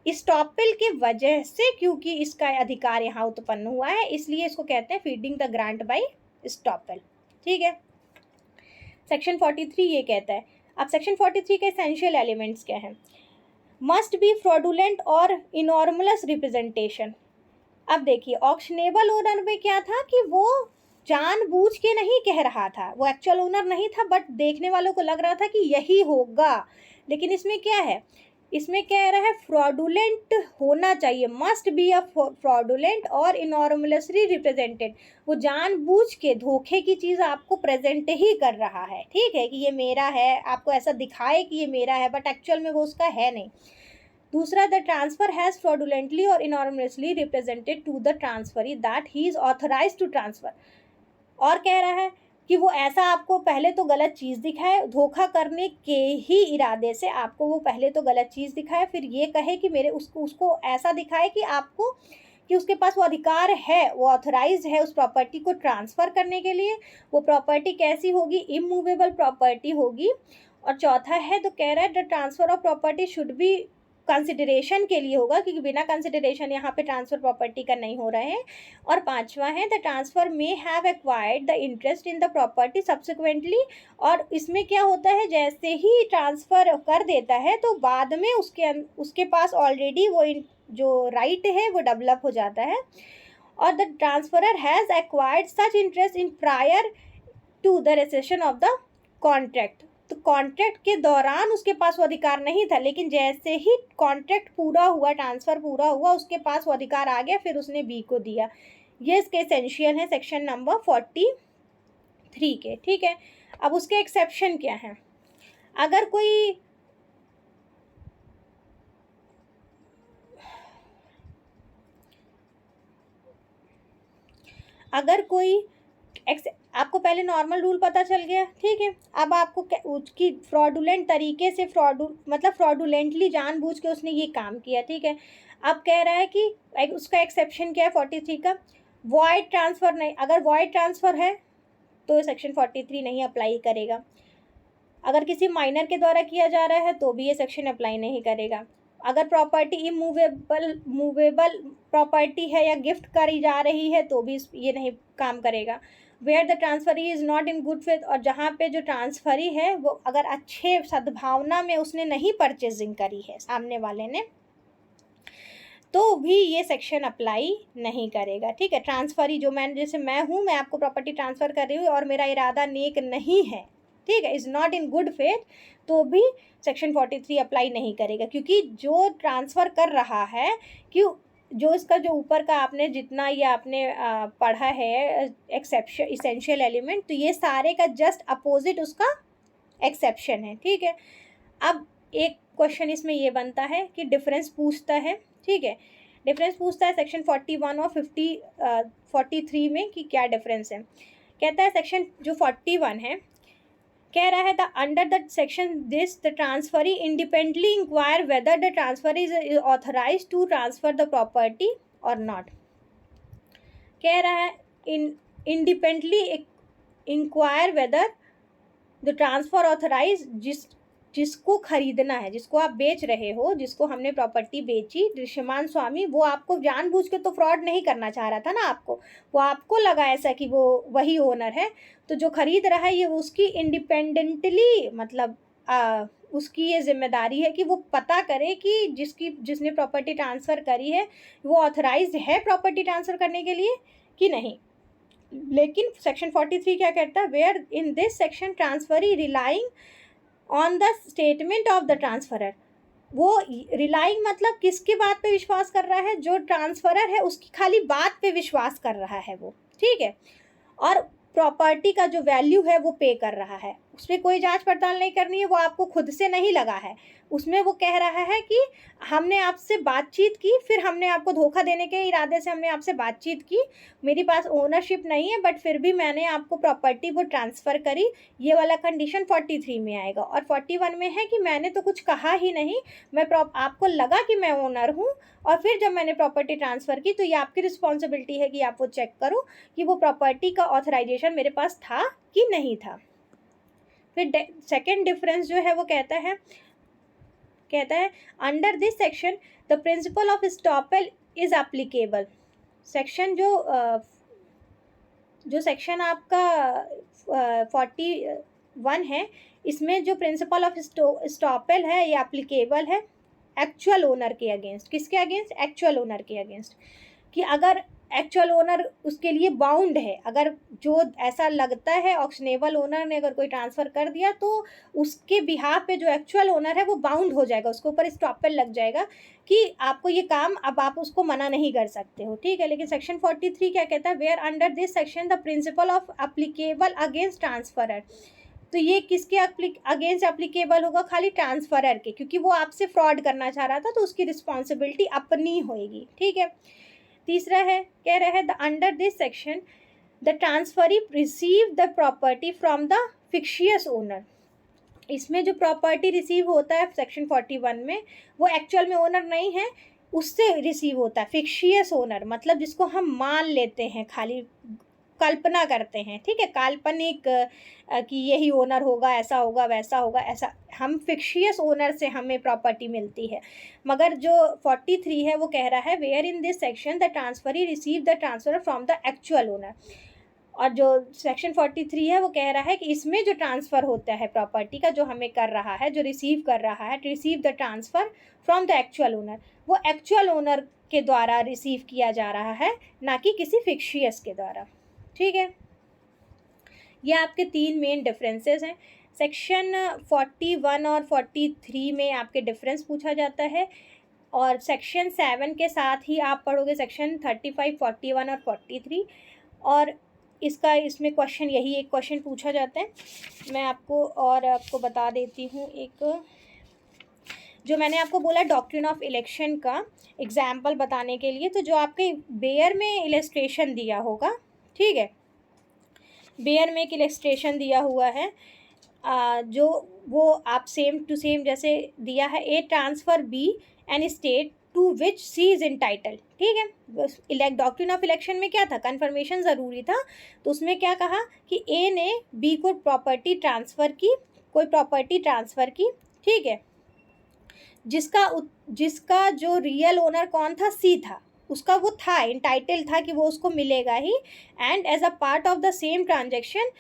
स्टॉपेल के वजह से, क्योंकि इसका अधिकार यहाँ उत्पन्न हुआ है, इसलिए इसको कहते हैं feeding the grant by estoppel, ठीक है। सेक्शन 43 ये कहता है, अब सेक्शन 43 के एसेंशियल एलिमेंट्स क्या हैं, मस्ट बी फ्रॉडुलेंट और इनॉर्मलस रिप्रेजेंटेशन। अब देखिए ऑक्शनेबल ओनर में क्या था कि वो जानबूझ के नहीं कह रहा था, वो एक्चुअल ओनर नहीं था, बट देखने वालों को लग रहा था कि यही होगा, लेकिन इसमें क्या है, इसमें कह रहा है फ्रॉडुलेंट होना चाहिए, मस्ट बी अ फ्रॉडुलेंट और इनॉर्मलसली रिप्रेजेंटेड, वो जानबूझ के धोखे की चीज़ आपको प्रेजेंट ही कर रहा है, ठीक है, कि ये मेरा है, आपको ऐसा दिखाए कि ये मेरा है, बट एक्चुअल में वो उसका है नहीं। दूसरा, द ट्रांसफर हैज़ फ्रॉडुलेंटली और erroneously represented to the transferee that he is authorise to transfer, और कह रहा है कि वो ऐसा आपको पहले तो गलत चीज़ दिखाए, धोखा करने के ही इरादे से आपको वो पहले तो गलत चीज़ दिखाए, फिर ये कहे कि मेरे उसको ऐसा दिखाए कि आपको, कि उसके पास वो अधिकार है, वो ऑथराइज है उस प्रॉपर्टी को ट्रांसफ़र करने के लिए। वो प्रॉपर्टी कैसी होगी, इमूवेबल प्रॉपर्टी होगी। और चौथा है, तो कह रहा है the transfer of property should be consideration के लिए होगा, क्योंकि बिना कंसिडरेशन यहाँ पे ट्रांसफ़र प्रॉपर्टी का नहीं हो रहा है। और पांचवा है, the transfer may have acquired the interest in the property subsequently, और इसमें क्या होता है, जैसे ही ट्रांसफ़र कर देता है तो बाद में उसके पास ऑलरेडी वो जो राइट है वो डेवलप हो जाता है। और the transferor has acquired such interest in prior to the rescission of the contract, तो कॉन्ट्रैक्ट के दौरान उसके पास वो अधिकार नहीं था, लेकिन जैसे ही कॉन्ट्रैक्ट पूरा हुआ, ट्रांसफ़र पूरा हुआ, उसके पास वो अधिकार आ गया, फिर उसने बी को दिया। ये इसके एसेंशियल है सेक्शन नंबर 43 के, ठीक है। अब उसके एक्सेप्शन क्या हैं, अगर कोई आपको पहले नॉर्मल रूल पता चल गया, ठीक है, अब आपको उसकी फ्रॉडुलेंट तरीके से मतलब फ्रॉडुलेंटली जानबूझ के उसने ये काम किया, ठीक है। अब कह रहा है कि उसका एक्सेप्शन क्या है 43 का, वॉइड ट्रांसफ़र नहीं, अगर वॉइड ट्रांसफ़र है तो सेक्शन 43 नहीं अप्लाई करेगा। अगर किसी माइनर के द्वारा किया जा रहा है तो भी ये सेक्शन अप्लाई नहीं करेगा। अगर प्रॉपर्टी मूवेबल प्रॉपर्टी है या गिफ्ट करी जा रही है तो भी ये नहीं काम करेगा। Where the transferee is not in good faith, और जहाँ पे जो ट्रांसफरी है वो अगर अच्छे सद्भावना में उसने नहीं परचेजिंग करी है सामने वाले ने, तो भी ये सेक्शन अप्लाई नहीं करेगा, ठीक है। ट्रांसफरी जो जैसे मैं हूँ, मैं आपको प्रॉपर्टी ट्रांसफ़र कर रही हूँ और मेरा इरादा नेक नहीं है, ठीक है, is not in good faith, तो भी सेक्शन 43 अप्लाई नहीं करेगा, क्योंकि जो ट्रांसफ़र कर रहा है, जो इसका जो ऊपर का आपने जितना ये आपने पढ़ा है एक्सेप्शन इसेंशियल एलिमेंट, तो ये सारे का जस्ट अपोजिट उसका एक्सेप्शन है, ठीक है। अब एक क्वेश्चन इसमें ये बनता है कि डिफरेंस पूछता है, ठीक है, डिफरेंस पूछता है सेक्शन 41 और 43 में कि क्या डिफरेंस है। कहता है सेक्शन जो 41 है, कह रहा है the under the section this the transferee independently inquire whether the transfer is authorize to transfer the property और नॉट। कह रहा है independently inquire whether the transfer authorize, जिसको खरीदना है, जिसको आप बेच रहे हो, जिसको हमने प्रॉपर्टी बेची, दृश्यमान स्वामी, वो आपको जानबूझ के तो फ्रॉड नहीं करना चाह रहा था ना आपको, वो आपको लगा ऐसा कि वो वही ओनर है। तो जो खरीद रहा है ये उसकी इंडिपेंडेंटली मतलब उसकी ये जिम्मेदारी है कि वो पता करे कि जिसने प्रॉपर्टी ट्रांसफ़र करी है वो ऑथराइज्ड है प्रॉपर्टी ट्रांसफ़र करने के लिए कि नहीं। लेकिन सेक्शन 43 क्या कहता है, where in this section transferee relying on the statement of the transferor. वो रिलाइंग मतलब किसकी बात पे विश्वास कर रहा है, जो ट्रांसफरर है उसकी खाली बात पे विश्वास कर रहा है वो, ठीक है। और प्रॉपर्टी का जो वैल्यू है वो पे कर रहा है, उसमें कोई जांच पड़ताल नहीं करनी है, वो आपको खुद से नहीं लगा है। उसमें वो कह रहा है कि हमने आपसे बातचीत की, फिर हमने आपको धोखा देने के इरादे से हमने आपसे बातचीत की, मेरे पास ओनरशिप नहीं है बट फिर भी मैंने आपको प्रॉपर्टी वो ट्रांसफ़र करी। ये वाला कंडीशन 43 में आएगा। और 41 में है कि मैंने तो कुछ कहा ही नहीं, आपको लगा कि मैं ओनर हूँ और फिर जब मैंने प्रॉपर्टी ट्रांसफ़र की तो ये आपकी रिस्पॉन्सिबिलिटी है कि आप वो चेक करो कि वो प्रॉपर्टी का ऑथराइजेशन मेरे पास था कि नहीं था। फिर सेकेंड डिफरेंस जो है वो कहता है under this section the principle of estoppel is applicable. Section जो सेक्शन आपका 41 है, इसमें जो प्रिंसिपल ऑफ एस्टॉपेल है ये एप्लीकेबल है एक्चुअल ओनर के अगेंस्ट। किसके अगेंस्ट? एक्चुअल ओनर के अगेंस्ट। कि अगर एक्चुअल ओनर उसके लिए बाउंड है, अगर जो ऐसा लगता है ऑक्शनेबल ओनर ने अगर कोई ट्रांसफ़र कर दिया तो उसके बिहाफ पे जो एक्चुअल ओनर है वो बाउंड हो जाएगा, उसके ऊपर स्टॉपेल लग जाएगा कि आपको ये काम, अब आप उसको मना नहीं कर सकते हो, ठीक है। लेकिन सेक्शन 43 क्या कहता है, where under this section the principle of applicable against transferor. तो ये किसके अगेंस्ट एप्लीकेबल होगा? खाली ट्रांसफरर के, क्योंकि वो आपसे फ्रॉड करना चाह रहा था तो उसकी रिस्पॉन्सिबिलिटी अपनी होएगी, ठीक है। तीसरा है, कह रहे हैं the under this section the transferee receive the property from the fictitious owner. इसमें जो प्रॉपर्टी रिसीव होता है सेक्शन 41 में, वो एक्चुअल में ओनर नहीं है, उससे रिसीव होता है। फिक्शियस ओनर मतलब जिसको हम मान लेते हैं, खाली कल्पना करते हैं, ठीक है, काल्पनिक कि यही ओनर होगा, ऐसा होगा, वैसा होगा, ऐसा हम फिक्शियस ओनर से हमें प्रॉपर्टी मिलती है। मगर जो 43 है वो कह रहा है where in this section the transferee receive the transfer from the actual owner. और जो सेक्शन 43 है वो कह रहा है कि इसमें जो ट्रांसफ़र होता है प्रॉपर्टी का, जो हमें कर रहा है, जो रिसीव कर रहा है, receive the transfer from the actual owner, वो एक्चुअल ओनर के द्वारा रिसीव किया जा रहा है, ना कि किसी फिक्शियस के द्वारा, ठीक है। ये आपके तीन मेन डिफरेंसेस हैं। सेक्शन 41 और 43 में आपके डिफरेंस पूछा जाता है, और सेक्शन 7 के साथ ही आप पढ़ोगे सेक्शन 35, 41 और 43। और इसमें क्वेश्चन, यही एक क्वेश्चन पूछा जाता है। मैं आपको बता देती हूँ एक, जो मैंने आपको बोला डॉक्ट्रिन ऑफ इलेक्शन का एग्जाम्पल बताने के लिए। तो जो आपके बेयर में इलस्ट्रेशन दिया होगा, ठीक है, बेयर में एक इलस्ट्रेशन दिया हुआ है, जो वो आप सेम टू सेम जैसे दिया है, A transfer B an estate to which C is entitled, ठीक है। डॉक्ट्रिन ऑफ इलेक्शन में क्या था, कन्फर्मेशन ज़रूरी था, तो उसमें क्या कहा कि ए ने बी को प्रॉपर्टी ट्रांसफ़र की, कोई प्रॉपर्टी ट्रांसफ़र की, ठीक है, जिसका जो रियल ओनर कौन था, सी था, उसका वो था, इंटाइटल था कि वो उसको मिलेगा ही। And as a part of the same transaction,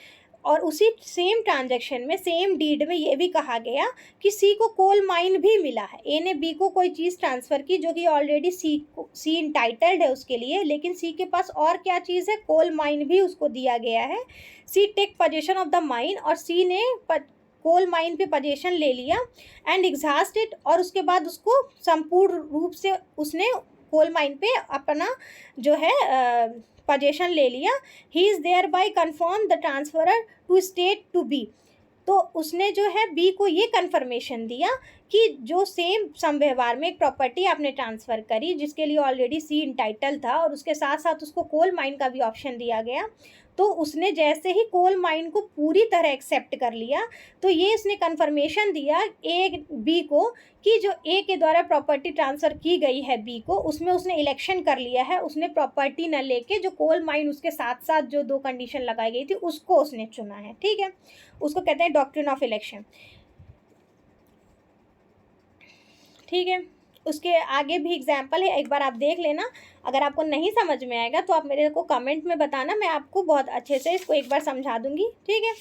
और उसी सेम ट्रांजेक्शन में, सेम डीड में ये भी कहा गया कि सी को कोल माइन भी मिला है। ए ने बी को कोई चीज़ ट्रांसफ़र की जो कि ऑलरेडी सी इंटाइटल्ड है उसके लिए, लेकिन सी के पास और क्या चीज़ है, कोल माइन भी उसको दिया गया है। C take possession of the mine, और सी ने कोल माइन पे पोजेशन ले लिया एंड एग्जॉस्ट इट, और उसके बाद उसको संपूर्ण रूप से उसने कोल माइन पे अपना जो है पोजेशन ले लिया। He is thereby confirm the transferor to state to be. तो उसने जो है बी को ये कन्फर्मेशन दिया कि जो सेम समव्यवहार में एक प्रॉपर्टी आपने ट्रांसफ़र करी जिसके लिए ऑलरेडी सी इंटाइटल था, और उसके साथ साथ उसको कोल माइन का भी ऑप्शन दिया गया, तो उसने जैसे ही कोल माइन को पूरी तरह एक्सेप्ट कर लिया, तो ये उसने कन्फर्मेशन दिया ए बी को कि जो ए के द्वारा प्रॉपर्टी ट्रांसफ़र की गई है बी को, उसमें उसने इलेक्शन कर लिया है, उसने प्रॉपर्टी न लेके जो कोल माइन उसके साथ साथ जो दो कंडीशन लगाई गई थी उसको उसने चुना है, ठीक है। उसको कहते हैं डॉक्ट्रिन ऑफ इलेक्शन। ठीक है। उसके आगे भी एग्जाम्पल है, एक बार आप देख लेना। अगर आपको नहीं समझ में आएगा तो आप मेरे को कमेंट में बताना, मैं आपको बहुत अच्छे से इसको एक बार समझा दूंगी, ठीक है।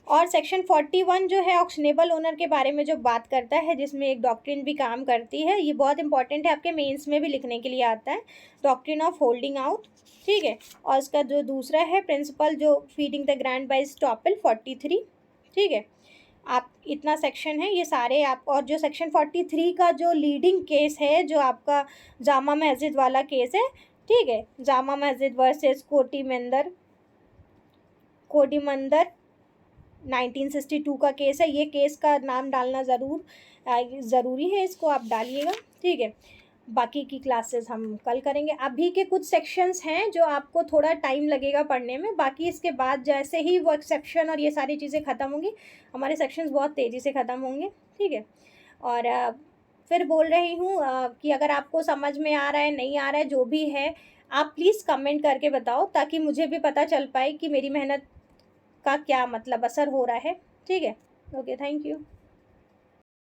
और सेक्शन 41 जो है ऑक्शनेबल ओनर के बारे में जो बात करता है, जिसमें एक डॉक्ट्रिन भी काम करती है, ये बहुत इंपॉर्टेंट है, आपके मेंस में भी लिखने के लिए आता है, डॉक्ट्रिन ऑफ होल्डिंग आउट, ठीक है। और इसका जो दूसरा है प्रिंसिपल जो feeding the grant by estoppel 43, ठीक है। आप इतना सेक्शन है ये सारे आप, और जो सेक्शन 43 का जो लीडिंग केस है जो आपका जामा मस्जिद वाला केस है, ठीक है, जामा मस्जिद वर्सेस कोटिमंदर 1962 का केस है। ये केस का नाम डालना ज़रूरी है, इसको आप डालिएगा, ठीक है। बाकी की क्लासेस हम कल करेंगे। अभी के कुछ सेक्शंस हैं जो आपको थोड़ा टाइम लगेगा पढ़ने में, बाकी इसके बाद जैसे ही वो एक्सेप्शन और ये सारी चीज़ें ख़त्म होंगी, हमारे सेक्शंस बहुत तेज़ी से ख़त्म होंगे, ठीक है। और फिर बोल रही हूँ कि अगर आपको समझ में आ रहा है, नहीं आ रहा है, जो भी है, आप प्लीज़ कमेंट करके बताओ, ताकि मुझे भी पता चल पाए कि मेरी मेहनत का क्या मतलब असर हो रहा है, ठीक है। Okay, thank you.